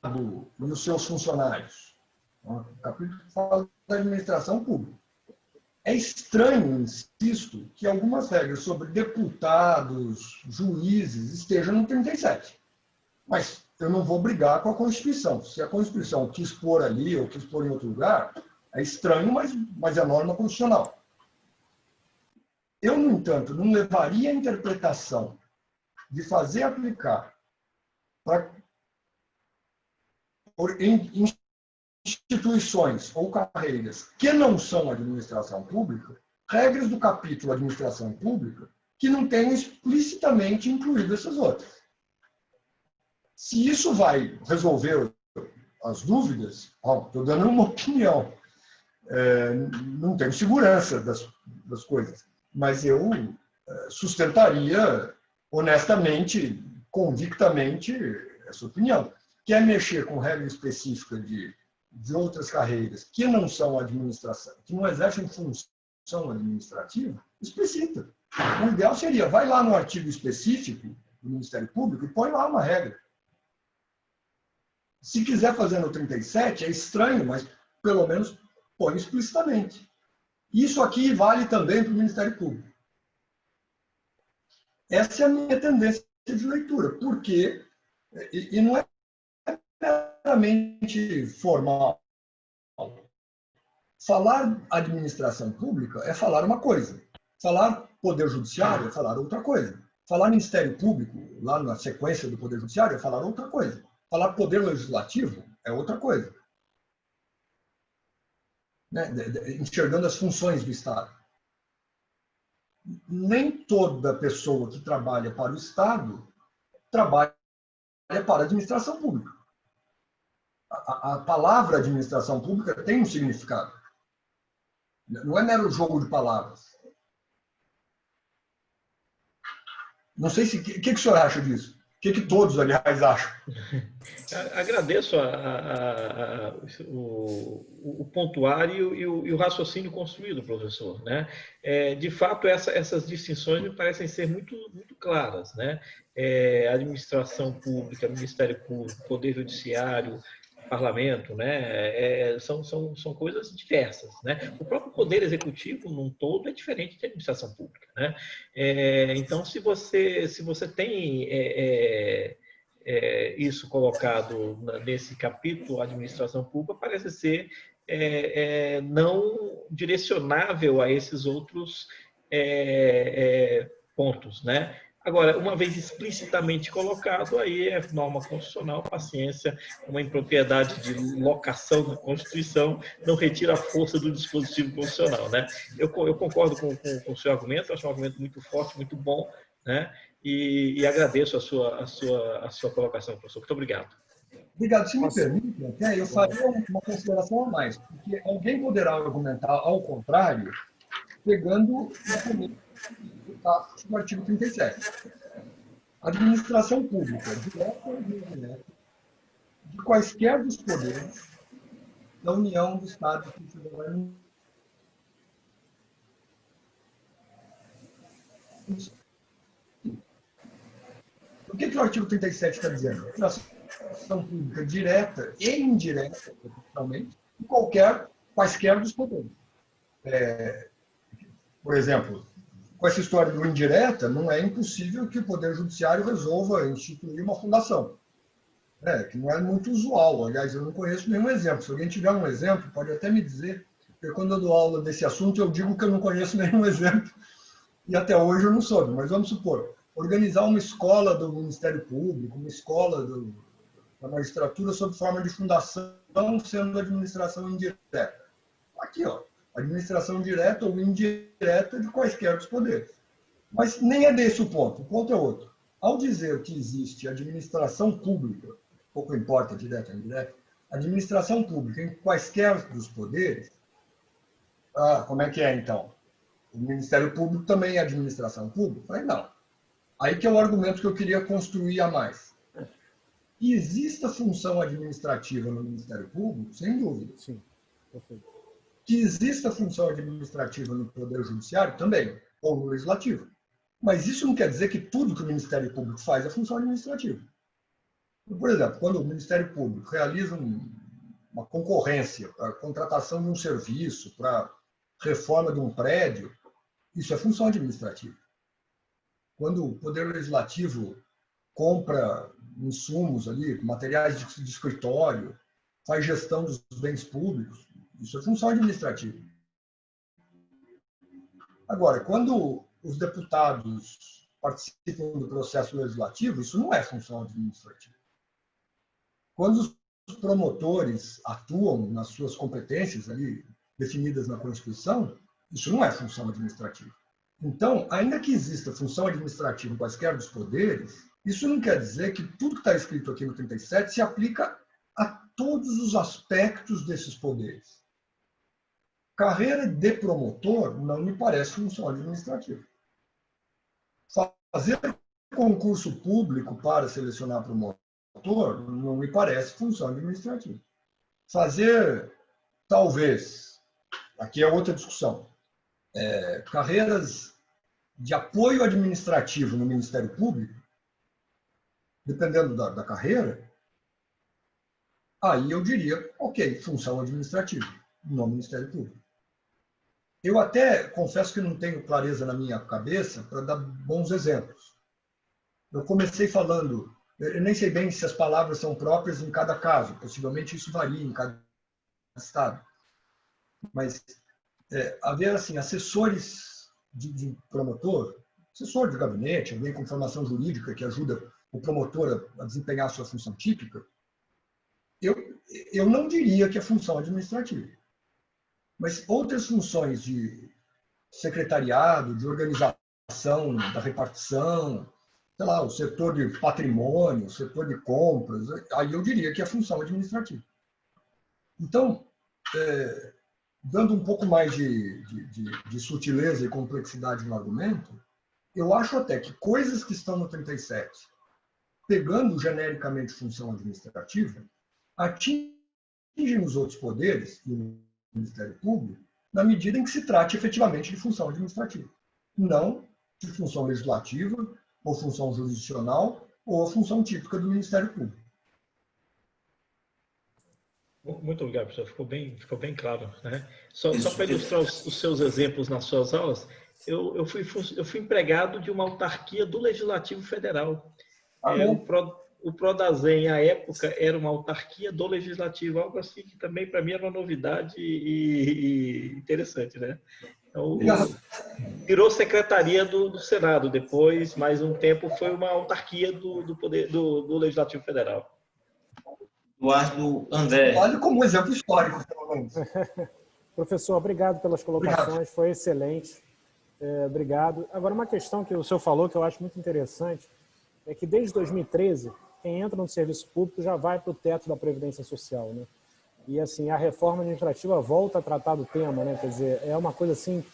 e os seus funcionários. É um capítulo que fala da administração pública. É estranho, insisto, que algumas regras sobre deputados, juízes, estejam no 37. Mas eu não vou brigar com a Constituição. Se a Constituição quis pôr ali ou quis pôr em outro lugar, é estranho, mas é norma constitucional. Eu, no entanto, não levaria a interpretação de fazer aplicar em instituições ou carreiras que não são administração pública, regras do capítulo administração pública que não tenham explicitamente incluído essas outras. Se isso vai resolver as dúvidas, estou dando uma opinião, não tenho segurança das coisas, mas eu sustentaria honestamente, convictamente, essa opinião. Quer mexer com regra específica de outras carreiras que não são administração, que não exercem função administrativa, explicita. O ideal seria, vai lá no artigo específico do Ministério Público e põe lá uma regra. Se quiser fazer no 37, é estranho, mas pelo menos põe explicitamente. Isso aqui vale também para o Ministério Público. Essa é a minha tendência de leitura, porque, e não é meramente formal, falar administração pública é falar uma coisa, falar poder judiciário é falar outra coisa, falar Ministério Público, lá na sequência do poder judiciário, é falar outra coisa, falar poder legislativo é outra coisa. Né? Enxergando as funções do Estado. Nem toda pessoa que trabalha para o Estado trabalha para a administração pública. A palavra administração pública tem um significado. Não é mero jogo de palavras. Não sei se... O que o senhor acha disso? O que todos, aliás, acham? Agradeço o pontuário e o raciocínio construído, professor. Né? De fato, essas distinções me parecem ser muito claras. Né? Administração pública, Ministério Público, Poder Judiciário, Parlamento, né? São coisas diversas. Né? O próprio Poder Executivo, num todo, é diferente de administração pública. Né? Então, se você tem isso colocado nesse capítulo, administração pública, parece ser não direcionável a esses outros pontos. Né? Agora, uma vez explicitamente colocado, aí é norma constitucional, paciência, uma impropriedade de locação da Constituição não retira a força do dispositivo constitucional. Né? Eu concordo com o seu argumento, acho um argumento muito forte, muito bom, né? E agradeço a sua colocação, professor. Muito obrigado. Obrigado. Se me permite, eu faria uma consideração a mais, porque alguém poderá argumentar ao contrário, pegando o artigo 37. Administração pública, direta ou indireta, de quaisquer dos poderes da União, do Estado e do Governo. O que o artigo 37 está dizendo? Administração pública direta e indireta, proporcionalmente, de quaisquer dos poderes. Por exemplo, com essa história do indireta, não é impossível que o Poder Judiciário resolva instituir uma fundação. Que não é muito usual. Aliás, eu não conheço nenhum exemplo. Se alguém tiver um exemplo, pode até me dizer, porque quando eu dou aula desse assunto, eu digo que eu não conheço nenhum exemplo, e até hoje eu não soube. Mas vamos supor, organizar uma escola do Ministério Público, uma escola da magistratura sob forma de fundação, sendo administração indireta. Aqui, ó. Administração direta ou indireta de quaisquer dos poderes. Mas nem é desse o ponto é outro. Ao dizer que existe administração pública, pouco importa, direta ou indireta, administração pública em quaisquer dos poderes, como é que é então? o Ministério Público também é administração pública? Eu falei, não. Aí que é o argumento que eu queria construir a mais. E existe a função administrativa no Ministério Público, sem dúvida. Sim, perfeito. Que existe a função administrativa no Poder Judiciário também, ou no Legislativo. Mas isso não quer dizer que tudo que o Ministério Público faz é função administrativa. Por exemplo, quando o Ministério Público realiza uma concorrência para a contratação de um serviço, para reforma de um prédio, isso é função administrativa. Quando o Poder Legislativo compra insumos ali, materiais de escritório, faz gestão dos bens públicos, isso é função administrativa. Agora, quando os deputados participam do processo legislativo, isso não é função administrativa. Quando os promotores atuam nas suas competências ali definidas na Constituição, isso não é função administrativa. Então, ainda que exista função administrativa em quaisquer dos poderes, isso não quer dizer que tudo que está escrito aqui no 37 se aplica a todos os aspectos desses poderes. Carreira de promotor não me parece função administrativa. Fazer concurso público para selecionar promotor não me parece função administrativa. Fazer, talvez, aqui é outra discussão, carreiras de apoio administrativo no Ministério Público, dependendo da carreira, aí eu diria, ok, função administrativa no Ministério Público. Eu até confesso que não tenho clareza na minha cabeça para dar bons exemplos. Eu comecei falando, eu nem sei bem se as palavras são próprias em cada caso, possivelmente isso varia em cada estado. Mas haver assim, assessores de promotor, assessor de gabinete, alguém com formação jurídica que ajuda o promotor a desempenhar a sua função típica, eu não diria que é função administrativa. Mas outras funções de secretariado, de organização da repartição, sei lá, o setor de patrimônio, o setor de compras, aí eu diria que é função administrativa. Então, dando um pouco mais de sutileza e complexidade no argumento, eu acho até que coisas que estão no 37, pegando genericamente função administrativa, atingem os outros poderes, e o Ministério Público, na medida em que se trate efetivamente de função administrativa, não de função legislativa, ou função jurisdicional, ou a função típica do Ministério Público. Muito obrigado, professor. Ficou bem claro, né? Só para ilustrar os seus exemplos nas suas aulas, eu fui empregado de uma autarquia do Legislativo Federal. O Prodazem, à época, era uma autarquia do Legislativo, algo assim que também, para mim, era uma novidade e interessante, né? Então, virou secretaria do Senado depois, mais um tempo foi uma autarquia do Legislativo Federal. Eduardo André. Vale como exemplo histórico, pelo menos. Professor, obrigado pelas colocações, obrigado. Foi excelente. Obrigado. Agora, uma questão que o senhor falou que eu acho muito interessante é que desde 2013, quem entra no serviço público já vai para o teto da Previdência Social, né? E assim, a reforma administrativa volta a tratar do tema, né? Quer dizer, é uma coisa assim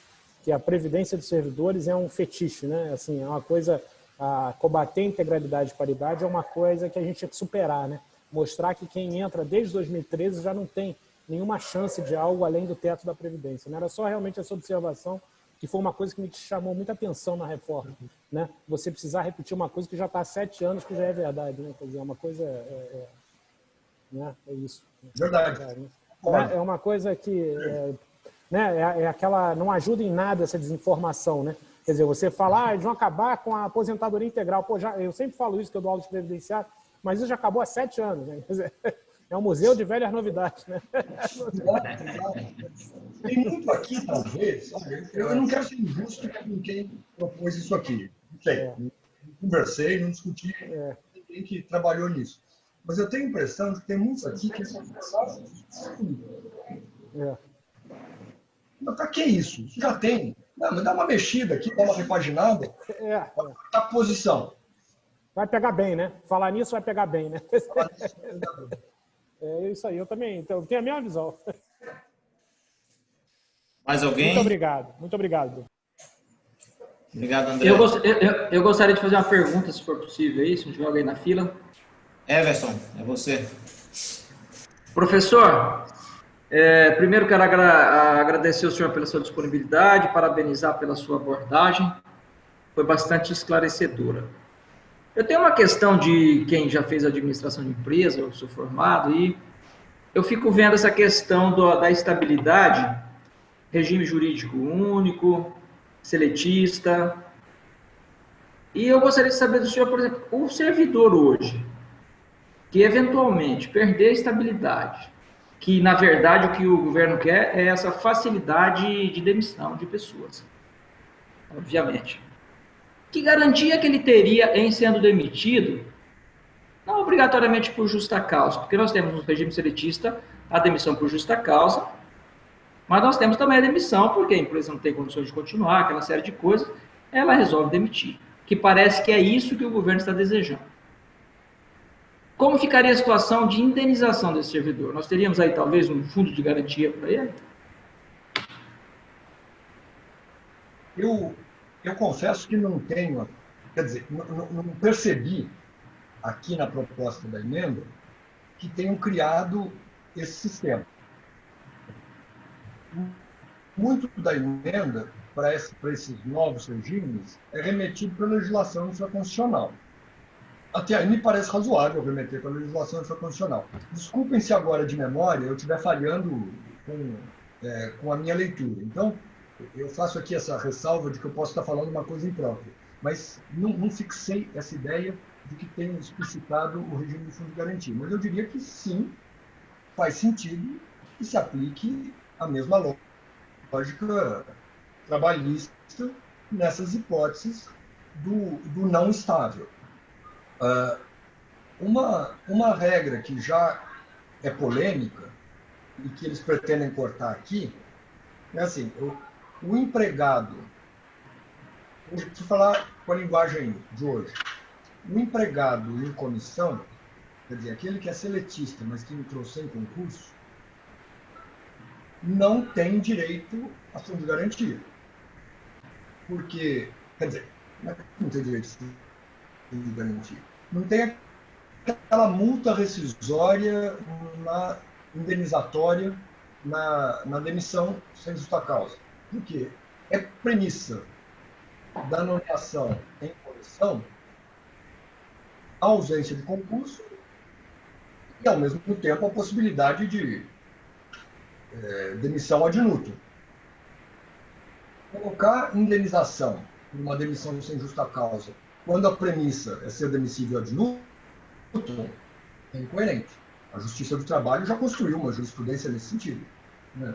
que a Previdência dos servidores é um fetiche, né? Assim, é uma coisa, combater a integralidade e paridade é uma coisa que a gente tinha que superar, né? Mostrar que quem entra desde 2013 já não tem nenhuma chance de algo além do teto da Previdência, né? Era só realmente essa observação, que foi uma coisa que me chamou muita atenção na reforma, né? Você precisar repetir uma coisa que já está há 7 anos, que já é verdade, né? Quer dizer, é uma coisa... né? É isso. Verdade. É uma coisa que... né? Aquela... Não ajuda em nada essa desinformação, né? Quer dizer, você fala, eles vão acabar com a aposentadoria integral. Pô, eu sempre falo isso, que eu dou aula de previdenciário, mas isso já acabou há 7 anos, né? Quer dizer, é um museu de velhas novidades, né? Tem muito aqui, talvez. Eu não quero ser injusto com quem propôs isso aqui. Não sei. Não conversei, não discuti com ninguém que trabalhou nisso. Mas eu tenho a impressão de que tem muito aqui que são Mas para que isso? Isso já tem. Não, mas dá uma mexida aqui, dá uma repaginada. Tá posição. Vai pegar bem, né? Falar nisso vai pegar bem, né? É isso aí, eu também. Então, eu tenho a mesma visão. Mais alguém? Muito obrigado. Muito obrigado. Obrigado, André. Eu gostaria de fazer uma pergunta, se for possível, aí, se não tiver alguém na fila. Everson, é você. Professor, primeiro quero agradecer ao senhor pela sua disponibilidade, parabenizar pela sua abordagem, foi bastante esclarecedora. Eu tenho uma questão de quem já fez administração de empresa, eu sou formado, e eu fico vendo essa questão da estabilidade, regime jurídico único, seletista, e eu gostaria de saber do senhor, por exemplo, o servidor hoje, que eventualmente perder a estabilidade, que na verdade o que o governo quer é essa facilidade de demissão de pessoas, obviamente. Que garantia que ele teria em sendo demitido, não obrigatoriamente por justa causa, porque nós temos no regime seletista a demissão por justa causa, mas nós temos também a demissão porque a empresa não tem condições de continuar, aquela série de coisas, ela resolve demitir, que parece que é isso que o governo está desejando. Como ficaria a situação de indenização desse servidor? Nós teríamos aí talvez um fundo de garantia para ele? Eu confesso que não tenho, quer dizer, não percebi aqui na proposta da emenda que tenham criado esse sistema. Muito da emenda para esses novos regimes é remetido pela legislação infraconstitucional. Até aí me parece razoável remeter para a legislação infraconstitucional. Desculpem se agora de memória eu estiver falhando com a minha leitura. Então, eu faço aqui essa ressalva de que eu posso estar falando uma coisa imprópria, mas não fixei essa ideia de que tenha explicitado o regime de fundo de garantia. Mas eu diria que sim, faz sentido que se aplique a mesma lógica trabalhista nessas hipóteses do não estável. Uma regra que já é polêmica e que eles pretendem cortar aqui é assim, o empregado, deixa eu falar com a linguagem de hoje, o empregado em comissão, quer dizer, aquele que é seletista, mas que entrou sem concurso, não tem direito a fundo de garantia. Porque, quer dizer, não tem direito a fundo de garantia. Não tem aquela multa rescisória indenizatória na demissão sem justa causa. Por quê? É premissa da nomeação em comissão a ausência de concurso e, ao mesmo tempo, a possibilidade de demissão ad nutum. Colocar indenização por uma demissão sem justa causa, quando a premissa é ser demissível ad nutum, é incoerente. A Justiça do Trabalho já construiu uma jurisprudência nesse sentido, né?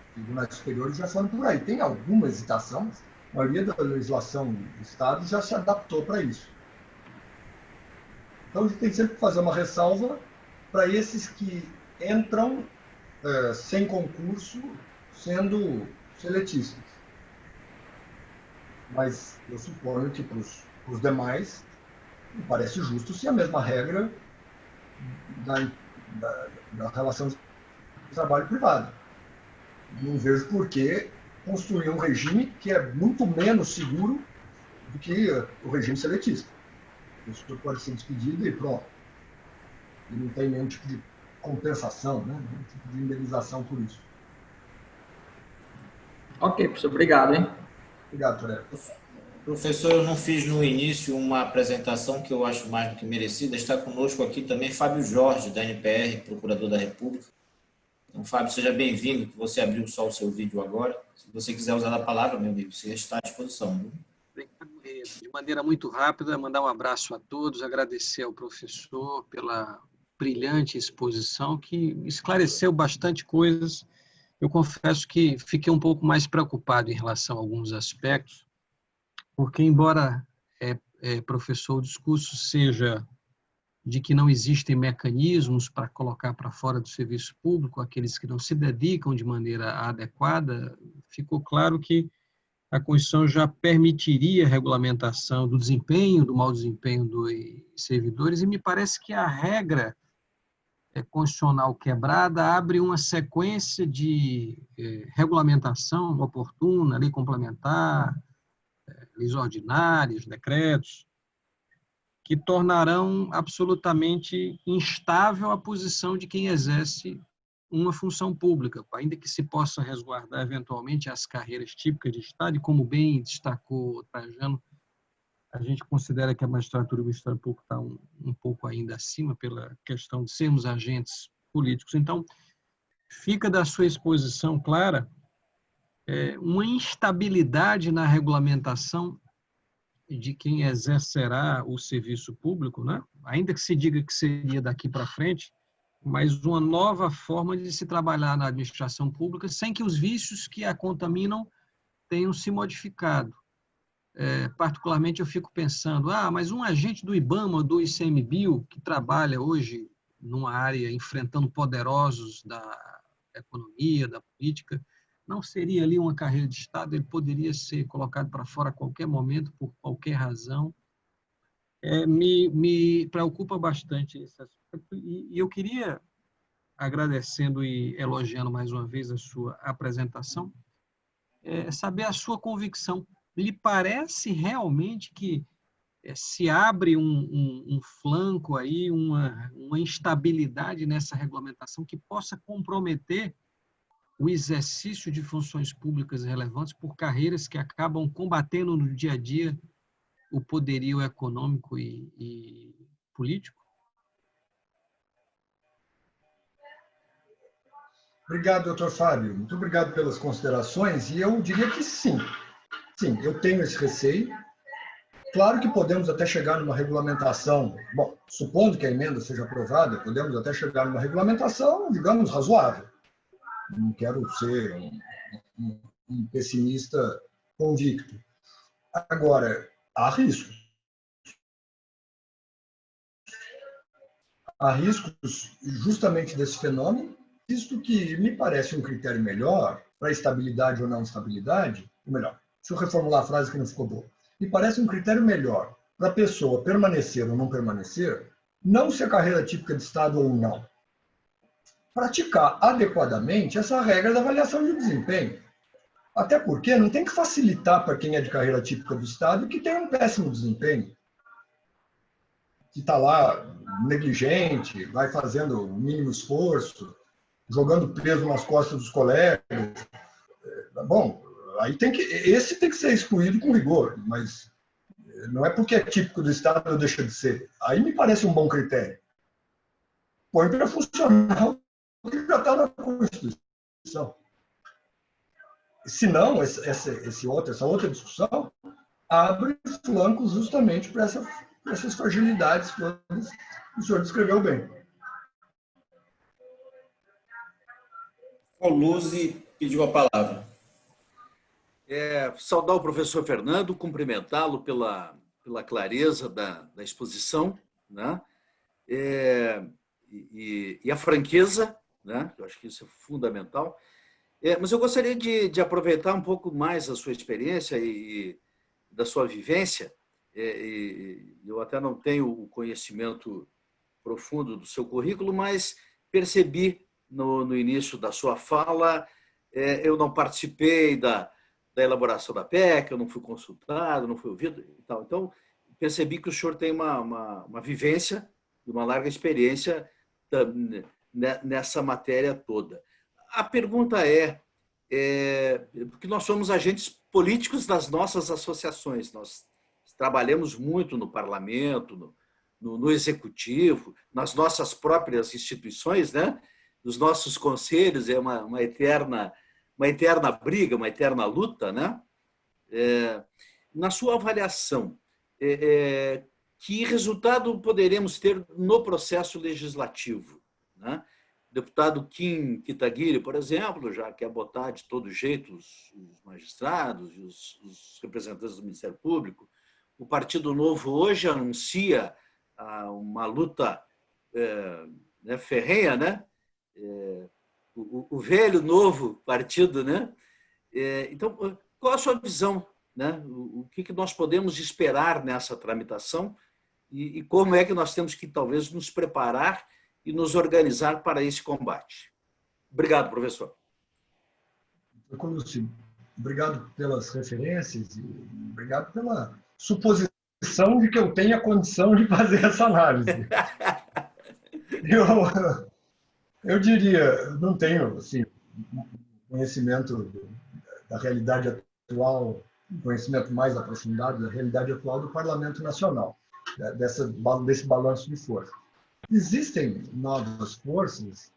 Os tribunais superiores já foram por aí. Tem alguma hesitação, mas a maioria da legislação do Estado já se adaptou para isso. Então, a gente tem sempre que fazer uma ressalva para esses que entram sem concurso, sendo seletistas. Mas eu suponho que para os demais, me parece justo se a mesma regra da relação de trabalho privado. Não vejo por que construir um regime que é muito menos seguro do que o regime seletista. Isso pode ser despedido e pronto. E não tem nenhum tipo de compensação, né? Nenhum tipo de indenização por isso. Ok, professor. Obrigado, hein? Obrigado, Toré. Professor, eu não fiz no início uma apresentação que eu acho mais do que merecida. Está conosco aqui também Fábio Jorge, da NPR, Procurador da República. Então, Fábio, seja bem-vindo, que você abriu só o seu vídeo agora. Se você quiser usar a palavra, meu amigo, você está à disposição. Viu? De maneira muito rápida, mandar um abraço a todos, agradecer ao professor pela brilhante exposição, que esclareceu bastante coisas. Eu confesso que fiquei um pouco mais preocupado em relação a alguns aspectos, porque, embora, professor, o discurso seja de que não existem mecanismos para colocar para fora do serviço público aqueles que não se dedicam de maneira adequada, ficou claro que a Constituição já permitiria a regulamentação do desempenho, do mau desempenho dos servidores, e me parece que a regra constitucional quebrada abre uma sequência de regulamentação oportuna, lei complementar, leis ordinárias, decretos, que tornarão absolutamente instável a posição de quem exerce uma função pública, ainda que se possa resguardar eventualmente as carreiras típicas de Estado, e como bem destacou o Trajano, a gente considera que a magistratura do Ministério Público está um pouco ainda acima pela questão de sermos agentes políticos. Então, fica da sua exposição clara uma instabilidade na regulamentação de quem exercerá o serviço público, né? Ainda que se diga que seria daqui para frente, mas uma nova forma de se trabalhar na administração pública sem que os vícios que a contaminam tenham se modificado. Particularmente, eu fico pensando, mas um agente do IBAMA, do ICMBio, que trabalha hoje numa área enfrentando poderosos da economia, da política, não seria ali uma carreira de Estado, ele poderia ser colocado para fora a qualquer momento, por qualquer razão. Me preocupa bastante esse aspecto, e eu queria, agradecendo e elogiando mais uma vez a sua apresentação, saber a sua convicção. Lhe parece realmente que se abre um flanco aí, uma instabilidade nessa regulamentação que possa comprometer o exercício de funções públicas relevantes por carreiras que acabam combatendo no dia a dia o poderio econômico e político? Obrigado, doutor Fábio. Muito obrigado pelas considerações. E eu diria que sim. Sim, eu tenho esse receio. Claro que podemos até chegar numa regulamentação, bom, supondo que a emenda seja aprovada, podemos até chegar numa regulamentação, digamos, razoável. Não quero ser um pessimista convicto. Agora, há riscos. Há riscos justamente desse fenômeno, visto que me parece um critério melhor para estabilidade ou não estabilidade, ou melhor, deixa eu reformular a frase que não ficou boa. Me parece um critério melhor para a pessoa permanecer ou não permanecer, não se a carreira típica de Estado ou não. Praticar adequadamente essa regra da avaliação de desempenho. Até porque não tem que facilitar para quem é de carreira típica do Estado que tem um péssimo desempenho, que está lá negligente, vai fazendo o mínimo esforço, jogando peso nas costas dos colegas. Bom, aí esse tem que ser excluído com rigor, mas não é porque é típico do Estado ou deixa de ser. Aí me parece um bom critério. Põe para funcionar o que já está na Constituição. Se não, essa outra discussão abre flancos justamente para essas fragilidades todas que o senhor descreveu bem. O Luzzi pediu a palavra. Saudar o professor Fernando, cumprimentá-lo pela clareza da exposição, né? E a franqueza, né? Eu acho que isso é fundamental. Mas eu gostaria de aproveitar um pouco mais a sua experiência e da sua vivência. Eu até não tenho o conhecimento profundo do seu currículo, mas percebi no início da sua fala, eu não participei da elaboração da PEC, eu não fui consultado, não fui ouvido e tal. Então, percebi que o senhor tem uma vivência e uma larga experiência nessa matéria toda. A pergunta porque nós somos agentes políticos das nossas associações, nós trabalhamos muito no parlamento, no executivo, nas nossas próprias instituições, né? Nos nossos conselhos, é uma eterna briga, uma eterna luta, né? Na sua avaliação, que resultado poderemos ter no processo legislativo, né? O deputado Kim Kitaguiri, por exemplo, já quer botar de todo jeito os magistrados e os representantes do Ministério Público. O Partido Novo hoje anuncia uma luta ferrenha, né? O velho, novo partido, né? Então, qual a sua visão, né? O que nós podemos esperar nessa tramitação e como é que nós temos que, talvez, nos preparar e nos organizar para esse combate? Obrigado, professor. obrigado pelas referências e obrigado pela suposição de que eu tenha condição de fazer essa análise. Eu diria, não tenho assim, conhecimento da realidade atual, conhecimento mais aprofundado da realidade atual do Parlamento Nacional, desse balanço de força. Existem novas forças,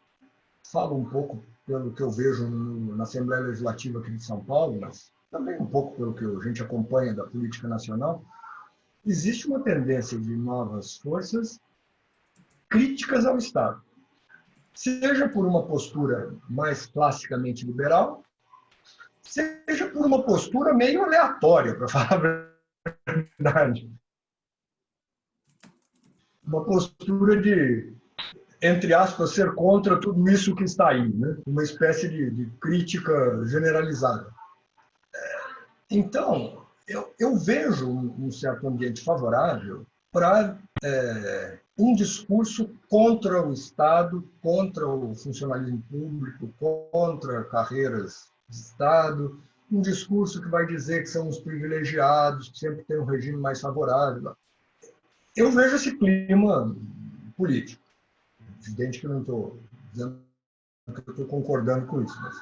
falo um pouco pelo que eu vejo na Assembleia Legislativa aqui de São Paulo, mas também um pouco pelo que a gente acompanha da política nacional. Existe uma tendência de novas forças críticas ao Estado, seja por uma postura mais classicamente liberal, seja por uma postura meio aleatória, para falar a verdade. Uma postura de, entre aspas, ser contra tudo isso que está aí, né? Uma espécie de crítica generalizada. Então, eu vejo um certo ambiente favorável para um discurso contra o Estado, contra o funcionalismo público, contra carreiras de Estado, um discurso que vai dizer que são os privilegiados, que sempre tem um regime mais favorável. Eu vejo esse clima político. Evidente que eu não estou dizendo que eu estou concordando com isso, mas,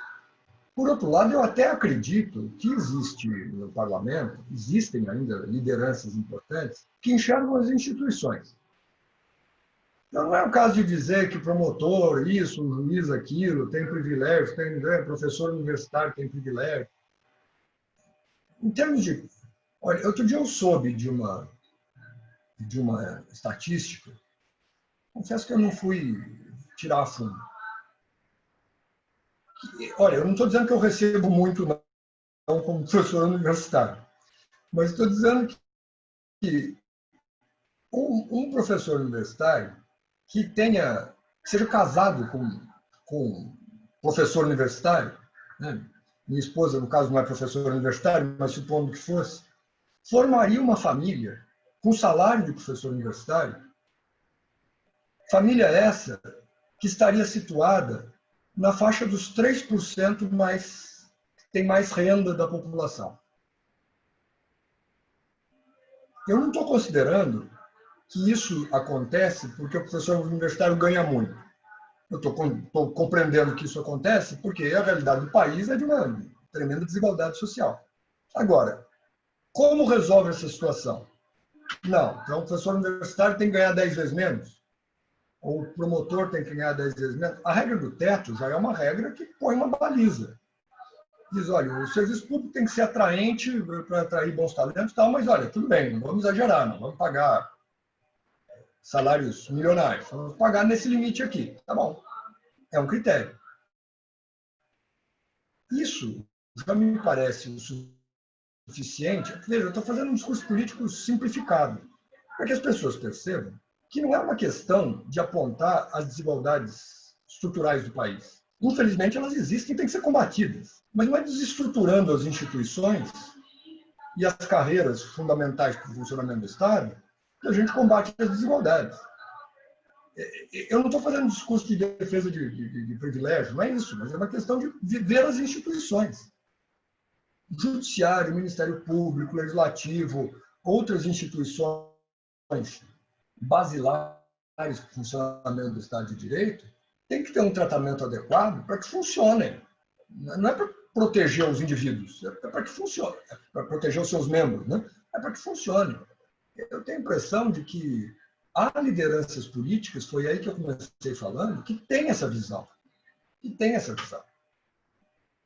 por outro lado, eu até acredito que existe no parlamento, existem ainda lideranças importantes que enxergam as instituições. Então, não é o caso de dizer que promotor, isso, juiz, aquilo, tem privilégio, professor universitário tem privilégio. Em termos de... Olha, outro dia eu soube de uma estatística, confesso que eu não fui tirar a fundo. Olha, eu não estou dizendo que eu recebo muito, não, como professor universitário, mas estou dizendo que um professor universitário que seja casado com professor universitário, né? Minha esposa, no caso, não é professora universitária, mas supondo que fosse, formaria uma família com salário de professor universitário, família essa que estaria situada na faixa dos 3% que tem mais renda da população. Eu não estou considerando que isso acontece porque o professor universitário ganha muito. Eu estou compreendendo que isso acontece porque a realidade do país é de uma tremenda desigualdade social. Agora, como resolve essa situação? Não, então o professor universitário tem que ganhar 10 vezes menos? Ou o promotor tem que ganhar 10 vezes menos? A regra do teto já é uma regra que põe uma baliza. Diz, olha, o serviço público tem que ser atraente para atrair bons talentos e tal, mas olha, tudo bem, não vamos exagerar, não vamos pagar salários milionários, vamos pagar nesse limite aqui. Tá bom, é um critério. Isso já me parece o suficiente. Veja, eu estou fazendo um discurso político simplificado, para que as pessoas percebam que não é uma questão de apontar as desigualdades estruturais do país. Infelizmente, elas existem e têm que ser combatidas. Mas não é desestruturando as instituições e as carreiras fundamentais para o funcionamento do Estado que a gente combate as desigualdades. Eu não estou fazendo um discurso de defesa de privilégio, não é isso, mas é uma questão de viver as instituições. Judiciário, Ministério Público, Legislativo, outras instituições basilares para o funcionamento do Estado de Direito, tem que ter um tratamento adequado para que funcionem. Não é para proteger os indivíduos, é para que funcione, é para proteger os seus membros, né? É para que funcione. Eu tenho a impressão de que há lideranças políticas, foi aí que eu comecei falando, que tem essa visão.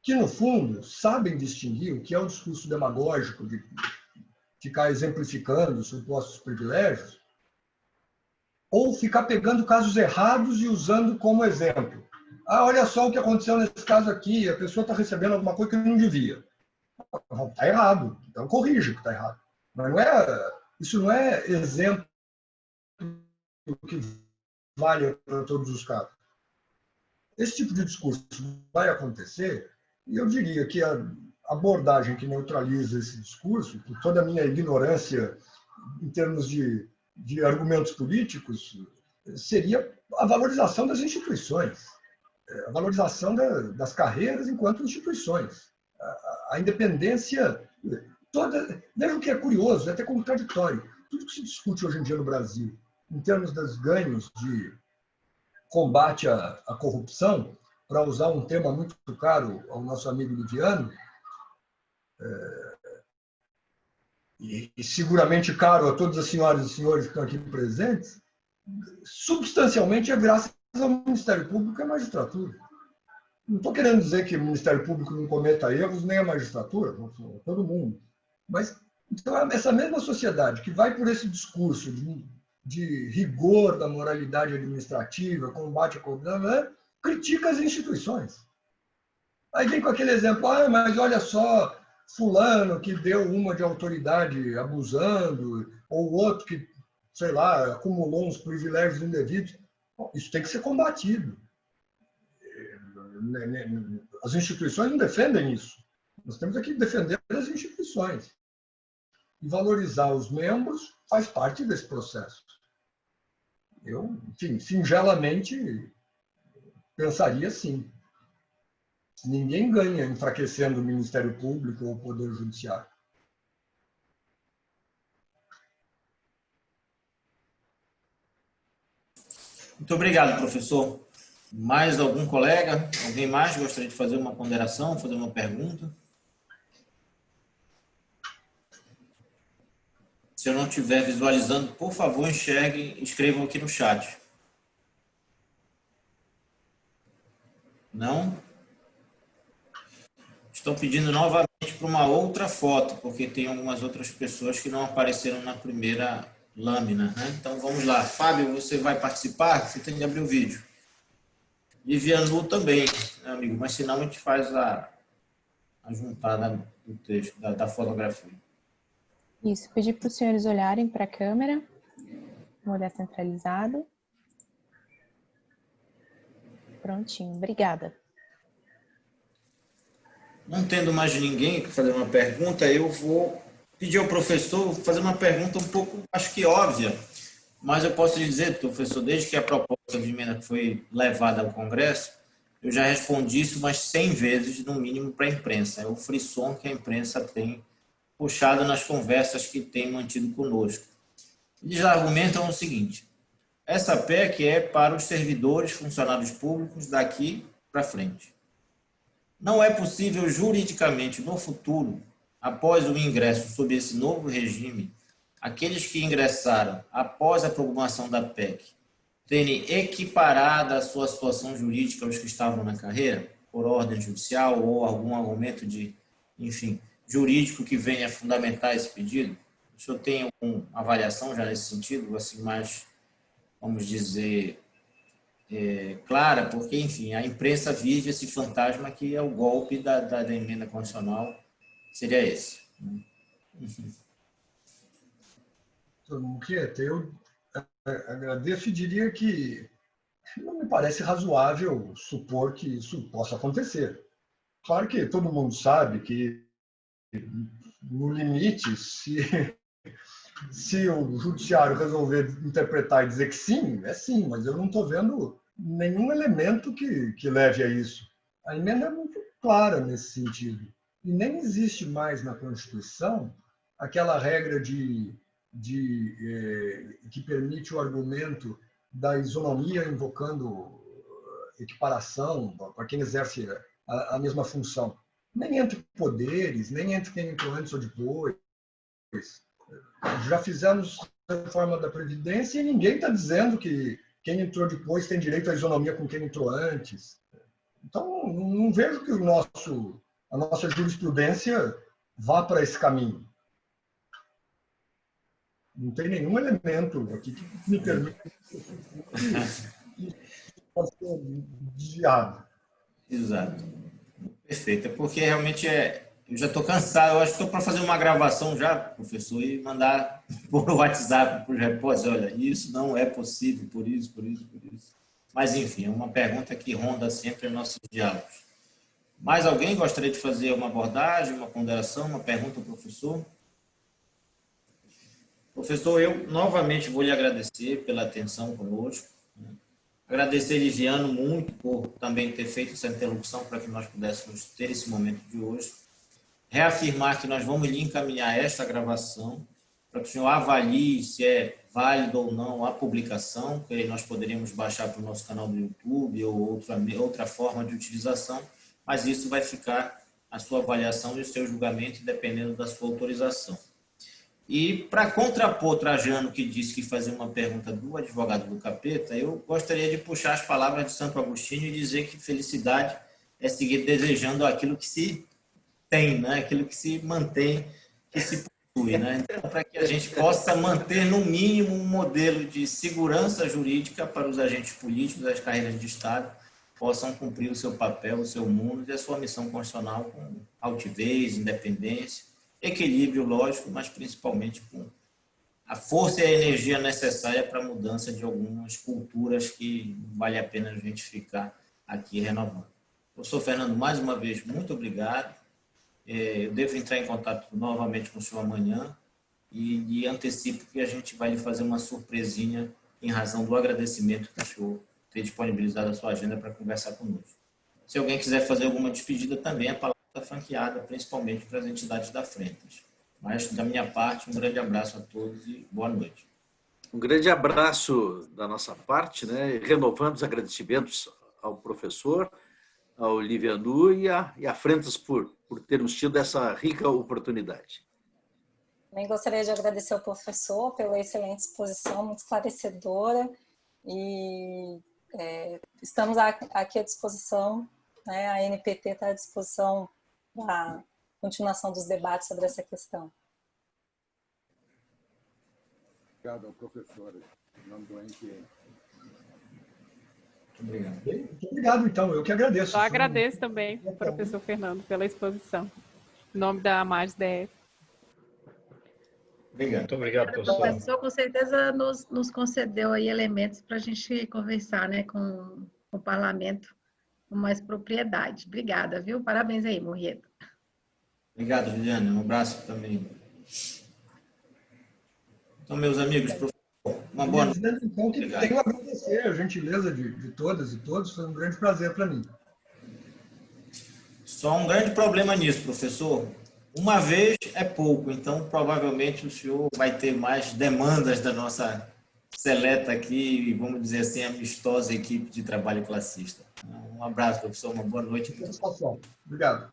Que, no fundo, sabem distinguir o que é o discurso demagógico de ficar exemplificando supostos privilégios ou ficar pegando casos errados e usando como exemplo. Ah, olha só o que aconteceu nesse caso aqui, a pessoa está recebendo alguma coisa que não devia. Está errado, então corrija que está errado. Mas isso não é exemplo que vale para todos os casos. Esse tipo de discurso vai acontecer, e eu diria que a abordagem que neutraliza esse discurso, por toda a minha ignorância em termos de argumentos políticos, seria a valorização das instituições, a valorização das carreiras enquanto instituições. A independência toda... Veja o que é curioso, é até contraditório. Tudo que se discute hoje em dia no Brasil, em termos dos ganhos de combate à corrupção, para usar um tema muito caro ao nosso amigo Liviano, e seguramente caro a todas as senhoras e senhores que estão aqui presentes, substancialmente é graças ao Ministério Público e à magistratura. Não estou querendo dizer que o Ministério Público não cometa erros, nem a magistratura, todo mundo. Mas então, essa mesma sociedade que vai por esse discurso de rigor da moralidade administrativa, combate à corrupção, critica as instituições. Aí vem com aquele exemplo, mas olha só, fulano que deu uma de autoridade abusando, ou outro que, sei lá, acumulou uns privilégios indevidos. Bom, isso tem que ser combatido. As instituições não defendem isso. Nós temos aqui que defender as instituições. E valorizar os membros faz parte desse processo. Eu, enfim, singelamente, pensaria assim. Ninguém ganha enfraquecendo o Ministério Público ou o Poder Judiciário. Muito obrigado, professor. Mais algum colega? Alguém mais gostaria de fazer uma ponderação, fazer uma pergunta? Se eu não estiver visualizando, por favor, enxergue e escrevam aqui no chat. Não? Estão pedindo novamente para uma outra foto, porque tem algumas outras pessoas que não apareceram na primeira lâmina, né? Então, vamos lá. Fábio, você vai participar? Você tem que abrir o vídeo. Livianu também, né, amigo? Mas senão a gente faz a juntada do texto, da fotografia. Isso, pedir para os senhores olharem para a câmera. Vou olhar centralizado. Prontinho, obrigada. Não tendo mais ninguém para fazer uma pergunta, eu vou pedir ao professor fazer uma pergunta um pouco, acho que óbvia, mas eu posso lhe dizer, professor, desde que a proposta de emenda foi levada ao Congresso, eu já respondi isso umas 100 vezes, no mínimo, para a imprensa. É o frisson que a imprensa tem puxado nas conversas que tem mantido conosco. Eles argumentam o seguinte: essa PEC é para os servidores, funcionários públicos daqui para frente. Não é possível juridicamente, no futuro, após o ingresso sob esse novo regime, aqueles que ingressaram após a promulgação da PEC terem equiparado a sua situação jurídica aos que estavam na carreira, por ordem judicial ou algum argumento de, enfim, jurídico que venha fundamentar esse pedido? O senhor tem uma avaliação já nesse sentido, assim, mais, vamos dizer, clara, porque, enfim, a imprensa vive esse fantasma que é o golpe da emenda constitucional, seria esse. Eu agradeço e diria que não me parece razoável supor que isso possa acontecer. Claro que todo mundo sabe que, no limite, se o judiciário resolver interpretar e dizer que sim, é sim, mas eu não estou vendo nenhum elemento que leve a isso. A emenda é muito clara nesse sentido. E nem existe mais na Constituição aquela regra que permite o argumento da isonomia invocando equiparação para quem exerce a mesma função. Nem entre poderes, nem entre quem entrou antes ou depois. Já fizemos a reforma da Previdência e ninguém está dizendo que quem entrou depois tem direito à isonomia com quem entrou antes. Então, não vejo que a nossa jurisprudência vá para esse caminho. Não tem nenhum elemento aqui que me permita que possa ser desviado. Exato. Perfeito. É porque realmente eu já estou cansado. Eu acho que estou para fazer uma gravação já, professor, e mandar por WhatsApp para os repórteres. Olha, isso não é possível, por isso. Mas, enfim, é uma pergunta que ronda sempre os nossos diálogos. Mais alguém gostaria de fazer uma abordagem, uma ponderação, uma pergunta ao professor? Professor, eu novamente vou lhe agradecer pela atenção conosco. Agradecer Liviano muito por também ter feito essa interlocução para que nós pudéssemos ter esse momento de hoje. reafirmar que nós vamos lhe encaminhar esta gravação para que o senhor avalie se é válido ou não a publicação, que aí nós poderíamos baixar para o nosso canal do YouTube ou outra forma de utilização, mas isso vai ficar a sua avaliação e o seu julgamento, dependendo da sua autorização. E para contrapor Trajano, que disse que fazia uma pergunta do advogado do capeta, eu gostaria de puxar as palavras de Santo Agostinho e dizer que felicidade é seguir desejando aquilo que se tem, né? Aquilo que se mantém, que se possui. Né? Então, para que a gente possa manter, no mínimo, um modelo de segurança jurídica para os agentes políticos, as carreiras de Estado, possam cumprir o seu papel, o seu mundo e a sua missão constitucional com altivez, independência, equilíbrio, lógico, mas principalmente com a força e a energia necessária para a mudança de algumas culturas que vale a pena a gente ficar aqui renovando. Professor Fernando, mais uma vez, muito obrigado. Eu devo entrar em contato novamente com o senhor amanhã e antecipo que a gente vai lhe fazer uma surpresinha em razão do agradecimento que o senhor ter disponibilizado a sua agenda para conversar conosco. Se alguém quiser fazer alguma despedida também, a palavra está franqueada, principalmente para as entidades da Frentas. Mas, da minha parte, um grande abraço a todos e boa noite. Um grande abraço da nossa parte, né? Renovando os agradecimentos ao professor, ao Livianu e a Frentas por termos tido essa rica oportunidade. Também gostaria de agradecer ao professor pela excelente exposição, muito esclarecedora, e estamos aqui à disposição, né? A NPT está à disposição para a continuação dos debates sobre essa questão. Obrigado ao professor, em nome do NPE. Obrigado. Muito obrigado, então. Eu que agradeço. Só agradeço também, professor Fernando, pela exposição. Em nome da AMARES DF. Obrigado. Muito obrigado, O professor. professor, com certeza, nos concedeu aí elementos para a gente conversar, né, com o parlamento com mais propriedade. Obrigada, viu? Parabéns aí, Murrieta. Obrigado, Juliana. Um abraço também. Então, meus amigos, professor, uma boa noite. Então, que tenho a agradecer a gentileza de todas e todos. Foi um grande prazer para mim. Só um grande problema nisso, professor. Uma vez é pouco, então provavelmente o senhor vai ter mais demandas da nossa seleta aqui, vamos dizer assim, amistosa equipe de trabalho classista. Um abraço, professor, uma boa noite. Obrigado.